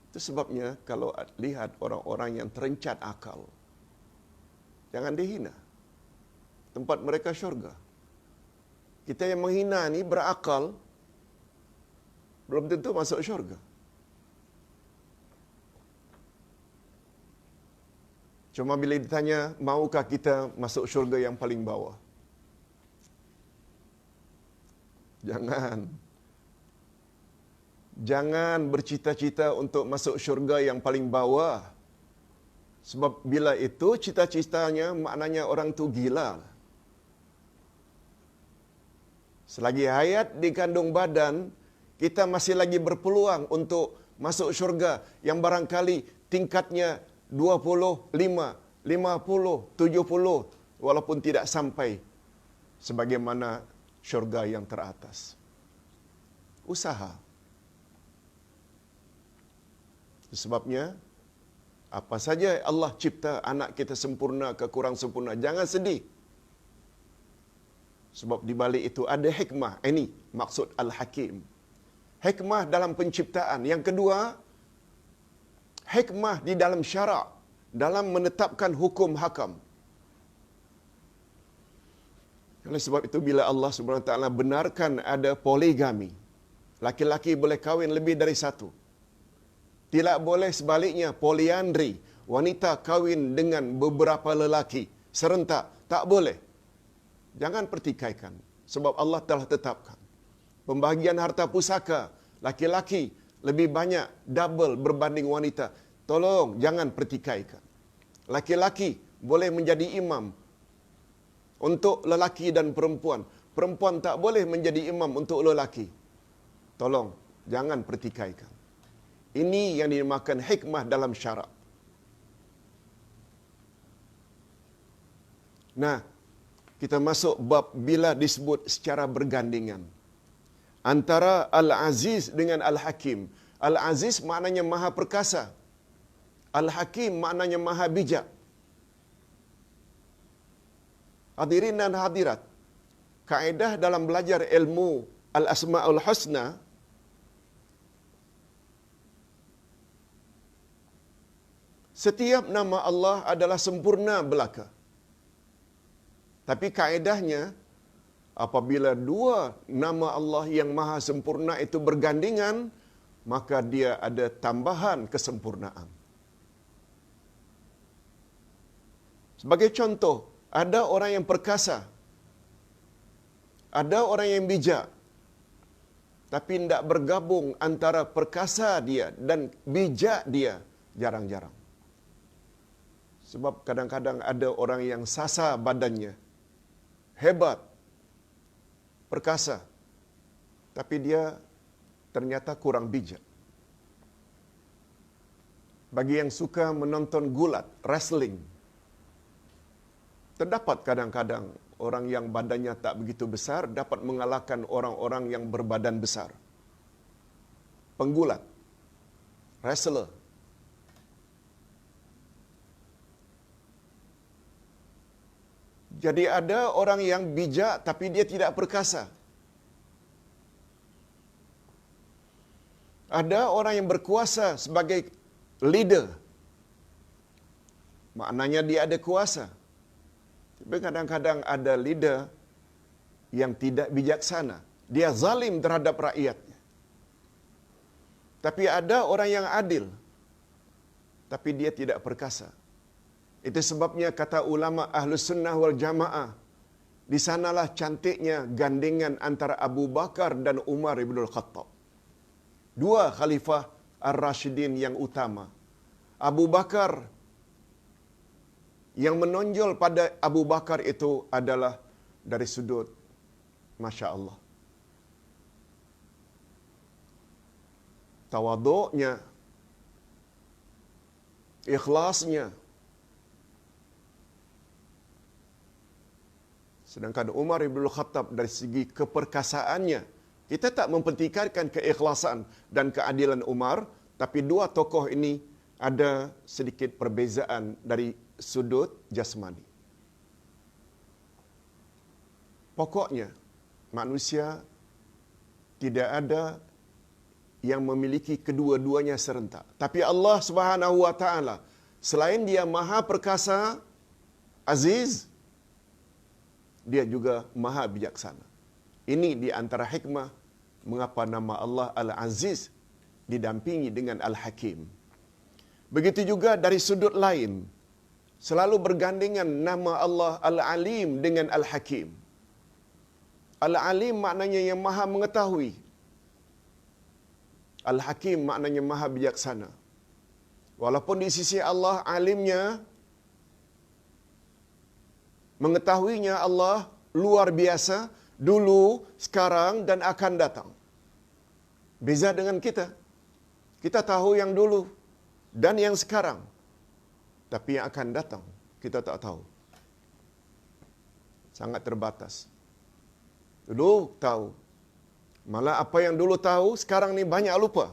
Itu sebabnya kalau lihat orang-orang yang terencat akal, jangan dihina. Tempat mereka syurga. Kita yang menghina ni berakal, belum tentu masuk syurga. Cuma bila ditanya, maukah kita masuk syurga yang paling bawah? Jangan bercita-cita untuk masuk syurga yang paling bawah. Sebab bila itu cita-citanya maknanya orang tu gila. Selagi hayat di kandung badan, kita masih lagi berpeluang untuk masuk syurga yang barangkali tingkatnya 25, 50, 70, walaupun tidak sampai sebagaimana syurga yang teratas. Usaha. Sebabnya, apa saja Allah cipta anak kita sempurna ke kurang sempurna, jangan sedih. Sebab di balik itu ada hikmah. Ini maksud Al-Hakim. Hikmah dalam penciptaan. Yang kedua, hikmah di dalam syarak, dalam menetapkan hukum hakam. Oleh sebab itu bila Allah Subhanahu Wa Taala benarkan ada poligami, laki-laki boleh kahwin lebih dari satu. Tidak boleh sebaliknya poliandri, wanita kahwin dengan beberapa lelaki serentak, tak boleh. Jangan pertikaikan sebab Allah telah tetapkan. Pembahagian harta pusaka, laki-laki lebih banyak double berbanding wanita. Tolong jangan pertikaikan. Laki-laki boleh menjadi imam untuk lelaki dan perempuan. Perempuan tak boleh menjadi imam untuk lelaki. Tolong jangan pertikaikan. Ini yang dinamakan hikmah dalam syarak. Nah, kita masuk bab bila disebut secara bergandingan. Antara Al-Aziz dengan Al-Hakim. Al-Aziz maknanya maha perkasa. Al-Hakim maknanya maha bijak. Hadirin dan hadirat, kaedah dalam belajar ilmu Al-Asma'ul Husna, setiap nama Allah adalah sempurna belaka. Tapi kaedahnya, apabila dua nama Allah yang maha sempurna itu bergandingan, maka dia ada tambahan kesempurnaan. Sebagai contoh, ada orang yang perkasa, ada orang yang bijak, tapi tidak bergabung antara perkasa dia dan bijak dia, jarang-jarang. Sebab kadang-kadang ada orang yang sasa badannya, hebat, perkasa, tapi dia ternyata kurang bijak. Bagi yang suka menonton gulat, wrestling, terdapat kadang-kadang orang yang badannya tak begitu besar dapat mengalahkan orang-orang yang berbadan besar. Penggulat, wrestler. Jadi ada orang yang bijak tapi dia tidak perkasa. Ada orang yang berkuasa sebagai leader. Maknanya dia ada kuasa. Tapi kadang-kadang ada leader yang tidak bijaksana. Dia zalim terhadap rakyatnya. Tapi ada orang yang adil, tapi dia tidak perkasa. Itu sebabnya kata ulama Ahlus Sunnah wal Jamaah, di sanalah cantiknya gandingan antara Abu Bakar dan Umar ibn Khattab. Dua khalifah Ar-Rashidin yang utama. Abu Bakar, yang menonjol pada Abu Bakar itu adalah dari sudut Masya Allah, tawaduknya, ikhlasnya. Sedangkan Umar ibn Khattab dari segi keperkasaannya, kita tak mempertikaikan keikhlasan dan keadilan Umar, tapi dua tokoh ini ada sedikit perbezaan dari sudut jasmani. Pokoknya, manusia tidak ada yang memiliki kedua-duanya serentak. Tapi Allah Subhanahu wa Ta'ala, selain dia maha perkasa, aziz, dia juga maha bijaksana. Ini di antara hikmah mengapa nama Allah Al-Aziz didampingi dengan Al-Hakim. Begitu juga dari sudut lain, selalu bergandingan nama Allah Al-Alim dengan Al-Hakim. Al-Alim maknanya yang maha mengetahui. Al-Hakim maknanya maha bijaksana. Walaupun di sisi Allah alimnya, mengetahuinya Allah luar biasa, dulu, sekarang dan akan datang. Beza dengan kita. Kita tahu yang dulu dan yang sekarang. Tapi yang akan datang, kita tak tahu. Sangat terbatas. Dulu tahu. Malah apa yang dulu tahu, sekarang ni banyak lupa.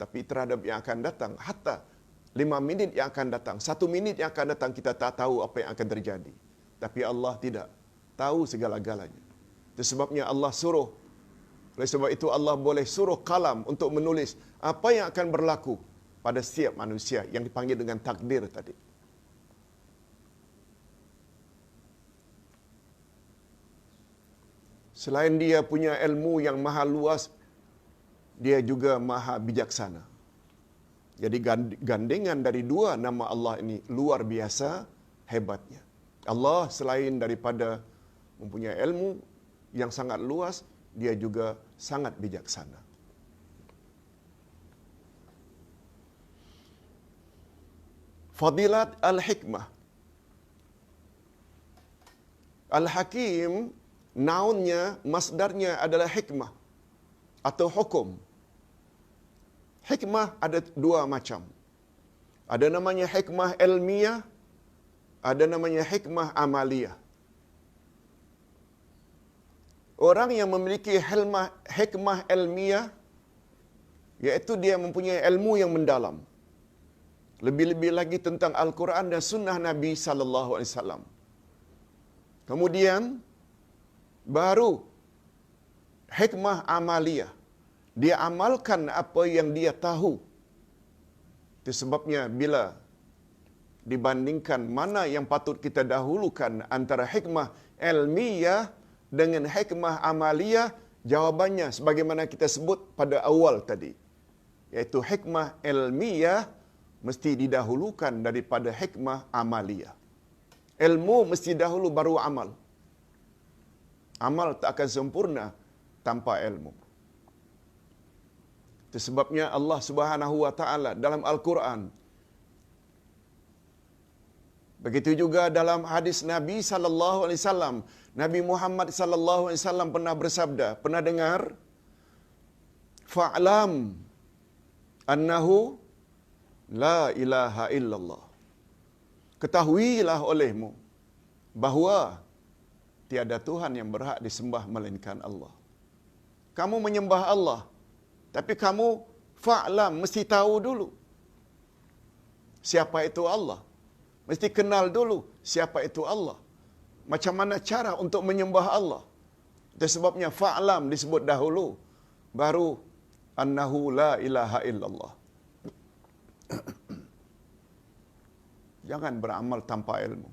Tapi terhadap yang akan datang, hatta 5 minit yang akan datang, 1 minit yang akan datang, kita tak tahu apa yang akan terjadi. Tapi Allah tidak tahu segala-galanya. Itu sebabnya Allah suruh. Oleh sebab itu Allah boleh suruh kalam untuk menulis apa yang akan berlaku pada setiap manusia yang dipanggil dengan takdir tadi. Selain dia punya ilmu yang maha luas, dia juga maha bijaksana. Jadi gandengan dari dua nama Allah ini luar biasa hebatnya. Allah selain daripada mempunyai ilmu yang sangat luas, dia juga sangat bijaksana. Fadilat al-hikmah. Al-hakim, naunnya, masdarnya adalah hikmah atau hukum. Hikmah ada dua macam. Ada namanya hikmah ilmiah, ada namanya hikmah amaliyah. Orang yang memiliki hikmah ilmiah, iaitu dia mempunyai ilmu yang mendalam. Lebih-lebih lagi tentang Al-Quran dan Sunnah Nabi sallallahu alaihi wasallam. Kemudian baru hikmah amaliyah. Dia amalkan apa yang dia tahu. Itu sebabnya bila dibandingkan mana yang patut kita dahulukan antara hikmah ilmiah dengan hikmah amaliyah, jawabannya sebagaimana kita sebut pada awal tadi, iaitu hikmah ilmiah mesti didahulukan daripada hikmah amaliyah. Ilmu mesti dahulu baru amal. Amal tak akan sempurna tanpa ilmu. Itu sebabnya Allah Subhanahu wa taala dalam Al-Quran, begitu juga dalam hadis Nabi sallallahu alaihi wasallam, Nabi Muhammad sallallahu alaihi wasallam pernah bersabda, pernah dengar, fa'lam annahu la ilaha illallah. Ketahuilah olehmu bahawa tiada Tuhan yang berhak disembah melainkan Allah. Kamu menyembah Allah, tapi kamu fa'lam, mesti tahu dulu siapa itu Allah. Mesti kenal dulu siapa itu Allah. Macam mana cara untuk menyembah Allah. Itu sebabnya fa'lam disebut dahulu, baru annahu la ilaha illallah. Jangan beramal tanpa ilmu.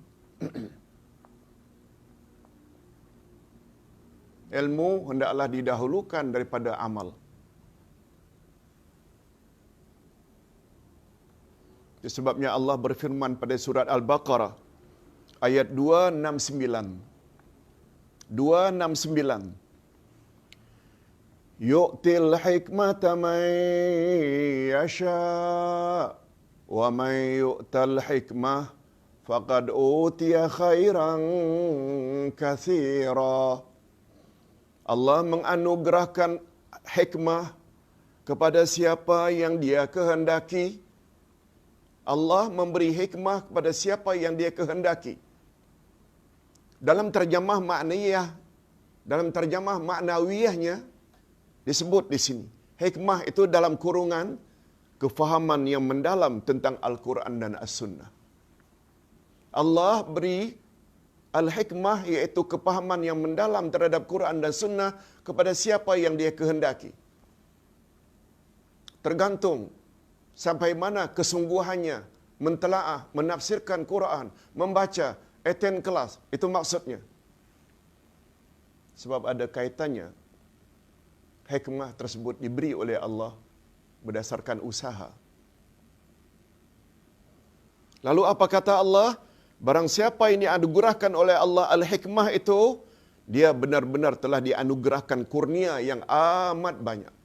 Ilmu hendaklah didahulukan daripada amal. Itu sebabnya Allah berfirman pada surat Al-Baqarah ayat 269. 269. Yu'til hikmata man yasha' wa man yu'tal hikmah faqad utiya khairan katsira. Allah menganugerahkan hikmah kepada siapa yang dia kehendaki. Allah memberi hikmah kepada siapa yang dia kehendaki. Dalam terjemah makniyah, dalam terjemah maknawiyahnya disebut di sini. Hikmah itu dalam kurungan kefahaman yang mendalam tentang Al-Quran dan As-Sunnah. Allah beri al-hikmah, iaitu kepahaman yang mendalam terhadap Quran dan Sunnah kepada siapa yang dia kehendaki. Tergantung sampai mana kesungguhannya mentelaah, menafsirkan Quran, membaca, attend kelas. Itu maksudnya. Sebab ada kaitannya. Hikmah tersebut diberi oleh Allah berdasarkan usaha. Lalu apa kata Allah? Barang siapa yang dianugerahkan oleh Allah al-hikmah itu, dia benar-benar telah dianugerahkan kurnia yang amat banyak.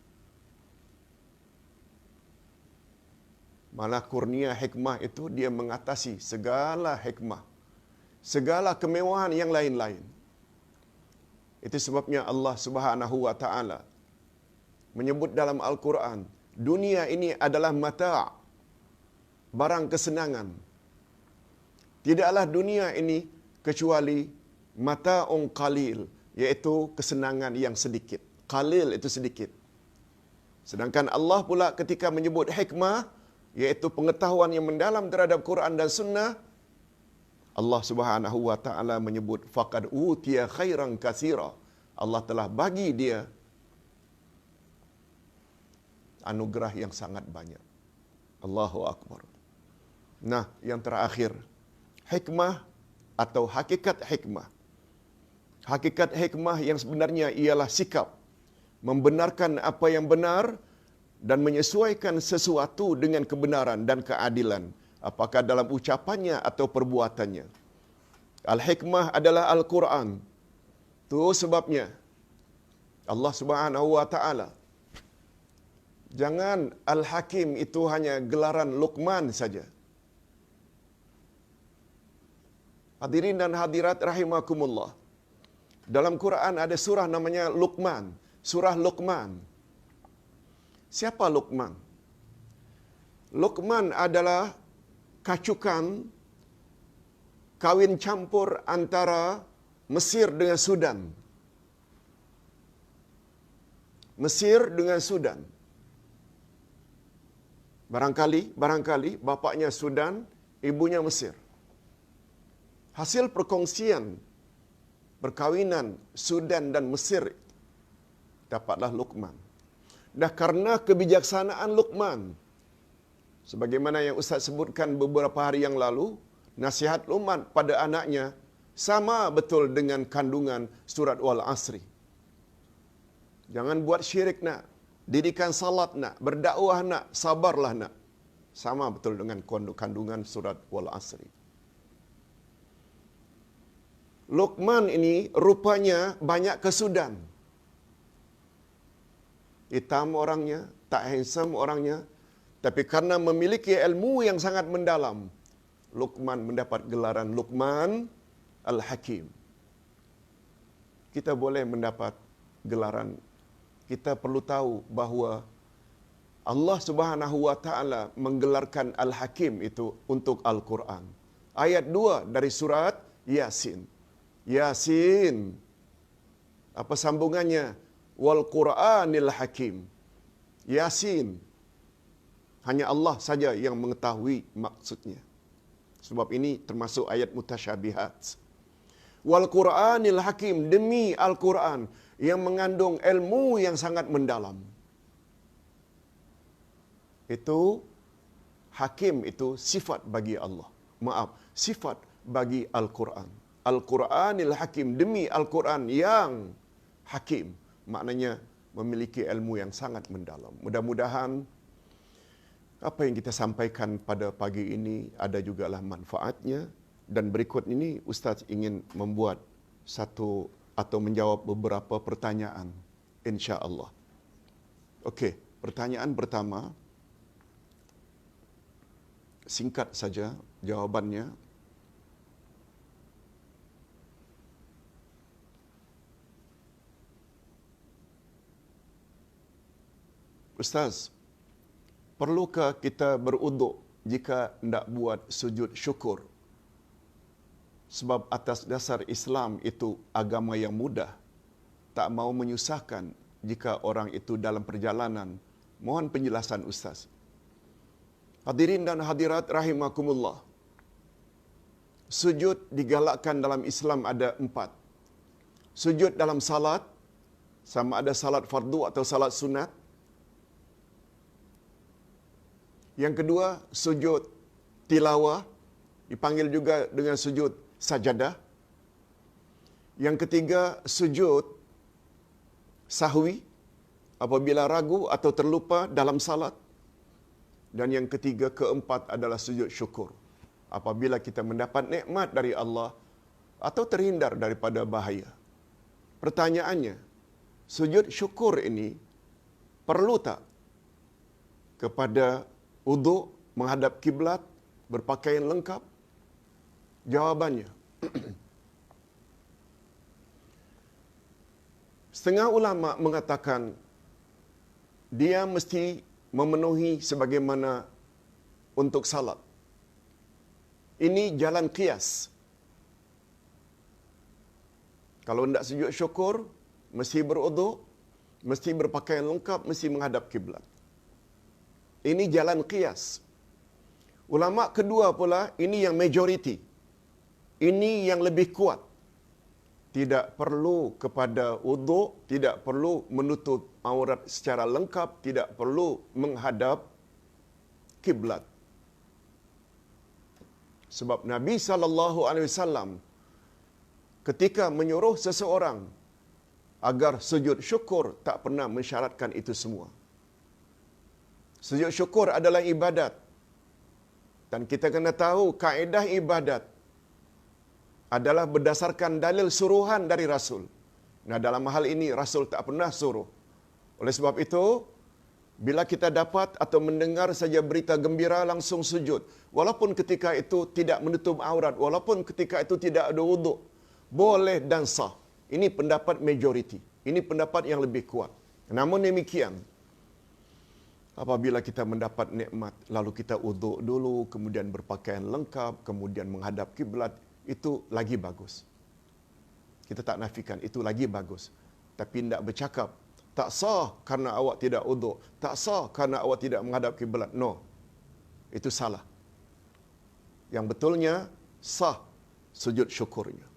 Malah kurnia hikmah itu dia mengatasi segala hikmah, segala kemewahan yang lain-lain. Itu sebabnya Allah Subhanahu wa taala menyebut dalam Al-Quran, dunia ini adalah mata', barang kesenangan. Tidaklah dunia ini kecuali mata'un qalil, iaitu kesenangan yang sedikit. Qalil itu sedikit. Sedangkan Allah pula ketika menyebut hikmah, iaitu pengetahuan yang mendalam terhadap Quran dan Sunnah, Allah Subhanahu wa taala menyebut faqad utiya khairan katsira. Allah telah bagi dia anugerah yang sangat banyak. Allahu akbar. Nah, yang terakhir, hikmah atau hakikat hikmah. Hakikat hikmah yang sebenarnya ialah sikap membenarkan apa yang benar dan menyesuaikan sesuatu dengan kebenaran dan keadilan, apakah dalam ucapannya atau perbuatannya. Al-hikmah adalah Al-Quran. Itu sebabnya Allah Subhanahu wa taala, jangan Al-Hakim itu hanya gelaran Luqman saja. Hadirin dan hadirat rahimakumullah. Dalam Quran ada surah namanya Luqman, surah Luqman. Siapa Luqman? Luqman adalah kacukan kawin campur antara Mesir dengan Sudan. Mesir dengan Sudan. Barangkali bapaknya Sudan, ibunya Mesir. Hasil perkongsian perkawinan Sudan dan Mesir dapatlah Luqman. Dah karena kebijaksanaan Luqman, sebagaimana yang Ustaz sebutkan beberapa hari yang lalu, nasihat Luqman pada anaknya sama betul dengan kandungan surat Wal Asri. Jangan buat syirik nak, didikan salat nak, berdakwah nak, sabarlah nak. Sama betul dengan kandungan surat Wal Asri. Luqman ini rupanya banyak ke Sudan. Hitam orangnya, tak handsome orangnya, tapi karena memiliki ilmu yang sangat mendalam, Luqman mendapat gelaran Luqman Al-Hakim. Kita boleh mendapat gelaran. Kita perlu tahu bahawa Allah Subhanahu wa taala menggelarkan Al-Hakim itu untuk Al-Quran. Ayat 2 dari surat Yasin. Yasin. Apa sambungannya? Wal Qur'anil Hakim. Yasin. Hanya Allah saja yang mengetahui maksudnya. Sebab ini termasuk ayat mutasyabihat. Wal Qur'anil Hakim, demi Al-Quran yang mengandung ilmu yang sangat mendalam. Itu Hakim itu sifat bagi Allah. Sifat bagi Al-Quran. Al-Quranil Hakim, demi Al-Quran yang Hakim. Maknanya memiliki ilmu yang sangat mendalam. Mudah-mudahan apa yang kita sampaikan pada pagi ini ada jugalah manfaatnya. Dan berikut ini Ustaz ingin membuat satu atau menjawab beberapa pertanyaan, insya-Allah. Okey, pertanyaan pertama, singkat saja jawabannya. Ustaz, perlukah kita beruduk jika hendak buat sujud syukur? Sebab atas dasar Islam itu agama yang mudah, tak mau menyusahkan jika orang itu dalam perjalanan. Mohon penjelasan Ustaz. Hadirin dan hadirat rahimakumullah. Sujud digalakkan dalam Islam ada 4. Sujud dalam salat, sama ada salat fardu atau salat sunat. Yang kedua, sujud tilawah, dipanggil juga dengan sujud sajadah. Yang ketiga, sujud sahwi, apabila ragu atau terlupa dalam salat. Dan yang ketiga, keempat adalah sujud syukur, apabila kita mendapat nikmat dari Allah atau terhindar daripada bahaya. Pertanyaannya, sujud syukur ini perlu tak kepada wuduk, menghadap kiblat, berpakaian lengkap? Jawabannya, setengah ulama mengatakan dia mesti memenuhi sebagaimana untuk salat. Ini jalan qiyas. Kalau hendak sujud syukur, mesti berwuduk, mesti berpakaian lengkap, mesti menghadap kiblat. Ini jalan qiyas. Ulama kedua pula, ini yang majoriti. Ini yang lebih kuat. Tidak perlu kepada wuduk, tidak perlu menutup aurat secara lengkap, tidak perlu menghadap kiblat. Sebab Nabi SAW ketika menyuruh seseorang agar sujud syukur tak pernah mensyaratkan itu semua. Sujud syukur adalah ibadat. Dan kita kena tahu kaedah ibadat adalah berdasarkan dalil suruhan dari Rasul. Nah, dalam hal ini Rasul tak pernah suruh. Oleh sebab itu, bila kita dapat atau mendengar saja berita gembira, langsung sujud. Walaupun ketika itu tidak menutup aurat, walaupun ketika itu tidak ada wuduk, boleh dan sah. Ini pendapat majoriti. Ini pendapat yang lebih kuat. Namun demikian, apabila kita mendapat nikmat, lalu kita wuduk dulu, kemudian berpakaian lengkap, kemudian menghadap kiblat, itu lagi bagus. Kita tak nafikan, itu lagi bagus. Tapi tidak bercakap, tak sah karena awak tidak wuduk, tak sah karena awak tidak menghadap kiblat. No, itu salah. Yang betulnya, sah sujud syukurnya.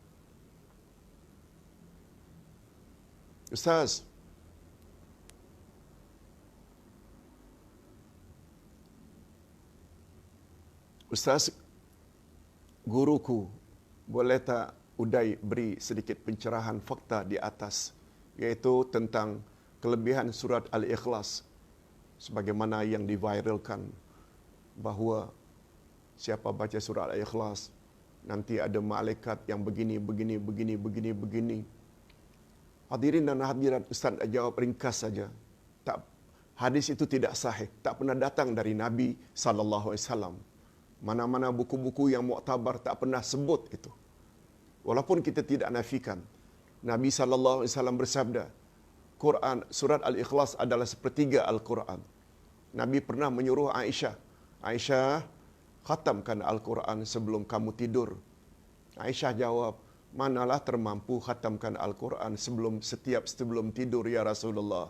Ustaz, guruku, boleh tak Uday beri sedikit pencerahan fakta di atas, iaitu tentang kelebihan surat Al-Ikhlas, sebagaimana yang diviralkan bahawa siapa baca surat Al-Ikhlas nanti ada malaikat yang begini. Hadirin dan hadirat, Ustaz jawab ringkas saja. Tak, hadis itu tidak sahih, tak pernah datang dari Nabi SAW. Mana-mana buku-buku yang muktabar tak pernah sebut itu. Walaupun kita tidak nafikan, Nabi SAW bersabda, Quran, surat Al-Ikhlas adalah sepertiga Al-Quran. Nabi pernah menyuruh Aisyah, khatamkan Al-Quran sebelum kamu tidur. Aisyah jawab, manalah termampu khatamkan Al-Quran sebelum tidur ya Rasulullah.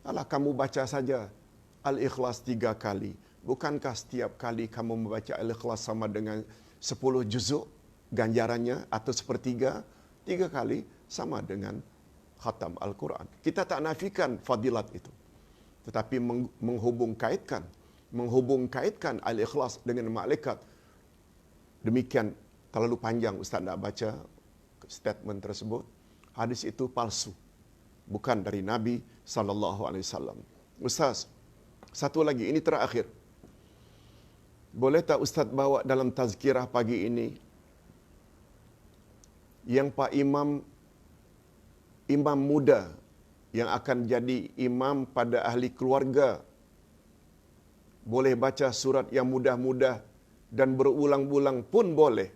Alah, kamu baca saja Al-Ikhlas 3 kali. Bukankah setiap kali kamu membaca Al-Ikhlas sama dengan 10 juzuk ganjarannya, atau sepertiga? 3 kali sama dengan khatam Al-Quran. Kita tak nafikan fadilat itu. Tetapi menghubung-kaitkan Al-Ikhlas dengan malaikat, demikian terlalu panjang Ustaz nak baca statement tersebut. Hadis itu palsu, bukan dari Nabi SAW. Ustaz, satu lagi, ini terakhir. Boleh tak Ustaz bawa dalam tazkirah pagi ini yang Pak Imam muda yang akan jadi imam pada ahli keluarga boleh baca surat yang mudah-mudah dan berulang-ulang pun boleh.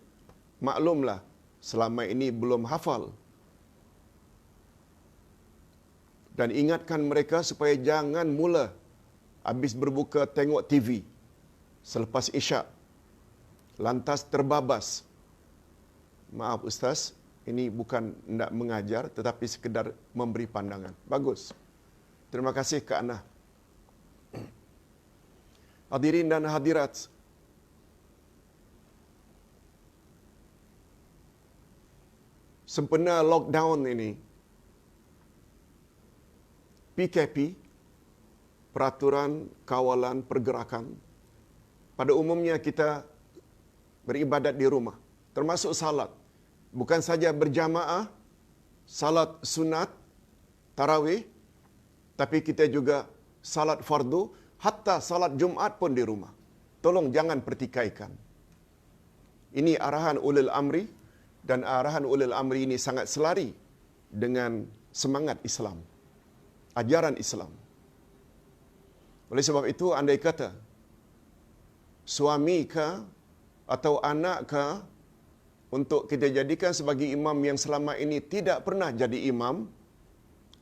Maklumlah, selama ini belum hafal. Dan ingatkan mereka supaya jangan mula habis berbuka tengok TV selepas isyak, lantas terbabas. Maaf Ustaz, ini bukan nak mengajar tetapi sekedar memberi pandangan. Bagus. Terima kasih Kak Anah. Hadirin dan hadirat, sempena lockdown ini, PKP, Peraturan Kawalan Pergerakan, pada umumnya kita beribadat di rumah, termasuk salat. Bukan saja berjamaah, salat sunat, tarawih, tapi kita juga salat fardu, hatta salat Jumaat pun di rumah. Tolong jangan pertikaikan. Ini arahan ulil amri, dan arahan ulil amri ini sangat selari dengan semangat Islam, ajaran Islam. Oleh sebab itu, andai kata suami ke atau anak ke untuk kita jadikan sebagai imam yang selama ini tidak pernah jadi imam,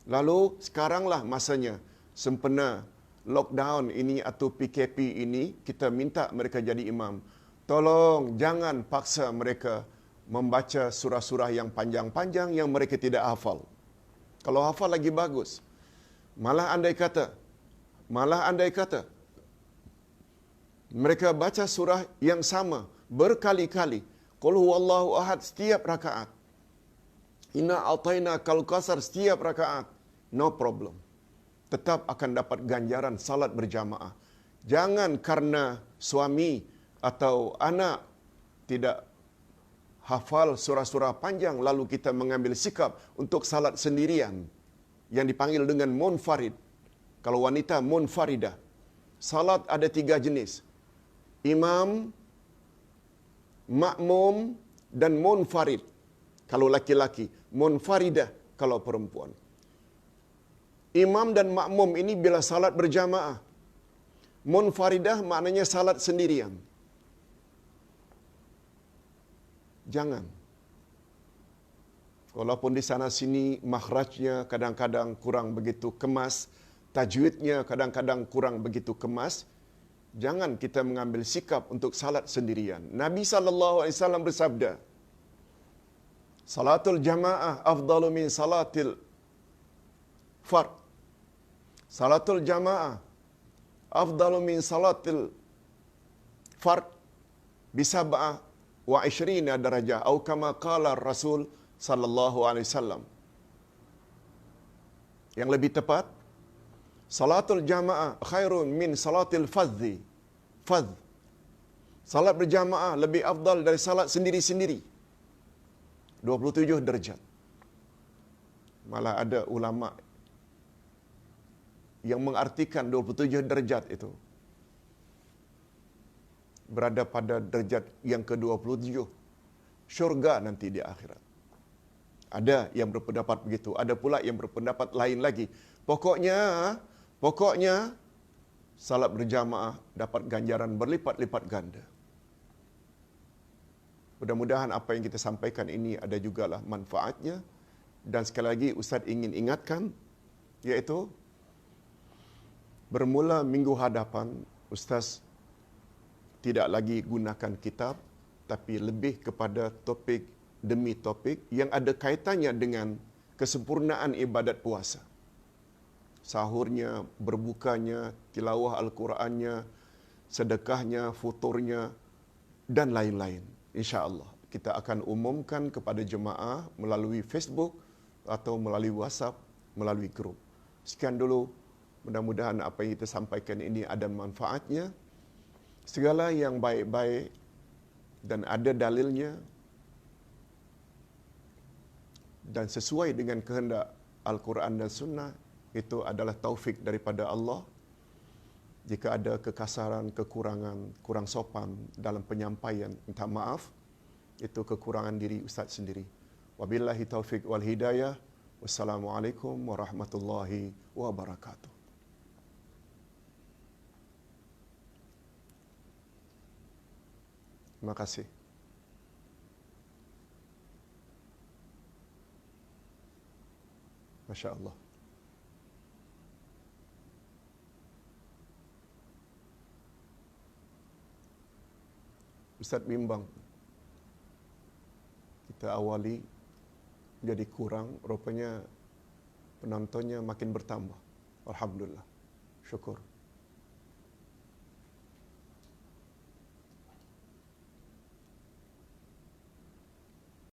lalu sekaranglah masanya sempena lockdown ini atau PKP ini, kita minta mereka jadi imam. Tolong jangan paksa mereka membaca surah-surah yang panjang-panjang yang mereka tidak hafal. Kalau hafal lagi bagus. Malah andai kata mereka baca surah yang sama berkali-kali. Qul huwallahu ahad setiap rakaat. Inna a'tayna kal kautsar setiap rakaat. No problem. Tetap akan dapat ganjaran salat berjamaah. Jangan karena suami atau anak tidak hafal surah-surah panjang lalu kita mengambil sikap untuk salat sendirian yang dipanggil dengan munfarid. Kalau wanita munfaridah. Salat ada 3 jenis. Imam, makmum dan munfarid. Kalau laki-laki, munfaridah kalau perempuan. Imam dan makmum ini bila salat berjamaah. Munfaridah maknanya salat sendirian. Jangan. Walaupun di sana sini makhrajnya kadang-kadang kurang begitu kemas, tajwidnya kadang-kadang kurang begitu kemas, jangan kita mengambil sikap untuk salat sendirian. Nabi SAW bersabda, salatul jamaah afdalu min salatil fard. Salatul jamaah afdalu min salatil fard bisab'ah wa 20 darajah atau kama qala Rasul sallallahu alaihi wasallam. Yang lebih tepat, salatul jamaah khairun min salatil fadhi. Fadh. Salat berjamaah lebih afdal dari salat sendiri-sendiri. 27 darjat. Malah ada ulama yang mengartikan 27 darjat itu berada pada derajat yang ke-27. Syurga nanti di akhirat. Ada yang berpendapat begitu, ada pula yang berpendapat lain lagi. Pokoknya salat berjamaah dapat ganjaran berlipat-lipat ganda. Mudah-mudahan apa yang kita sampaikan ini ada jugalah manfaatnya. Dan sekali lagi Ustaz ingin ingatkan, iaitu bermula minggu hadapan Ustaz tidak lagi gunakan kitab, tapi lebih kepada topik demi topik yang ada kaitannya dengan kesempurnaan ibadat puasa. Sahurnya, berbukanya, tilawah Al-Qurannya, sedekahnya, futurnya, dan lain-lain. InsyaAllah kita akan umumkan kepada jemaah melalui Facebook atau melalui WhatsApp, melalui grup. Sekian dulu, mudah-mudahan apa yang kita sampaikan ini ada manfaatnya. Segala yang baik-baik dan ada dalilnya dan sesuai dengan kehendak Al-Quran dan Sunnah, itu adalah taufik daripada Allah. Jika ada kekasaran, kekurangan, kurang sopan dalam penyampaian, minta maaf. Itu kekurangan diri Ustaz sendiri. Wabillahi taufik wal hidayah. Wassalamualaikum warahmatullahi wabarakatuh. Terima kasih. Masya Allah. Ustaz bimbang. Kita awali jadi kurang, rupanya penontonnya makin bertambah. Alhamdulillah. Syukur.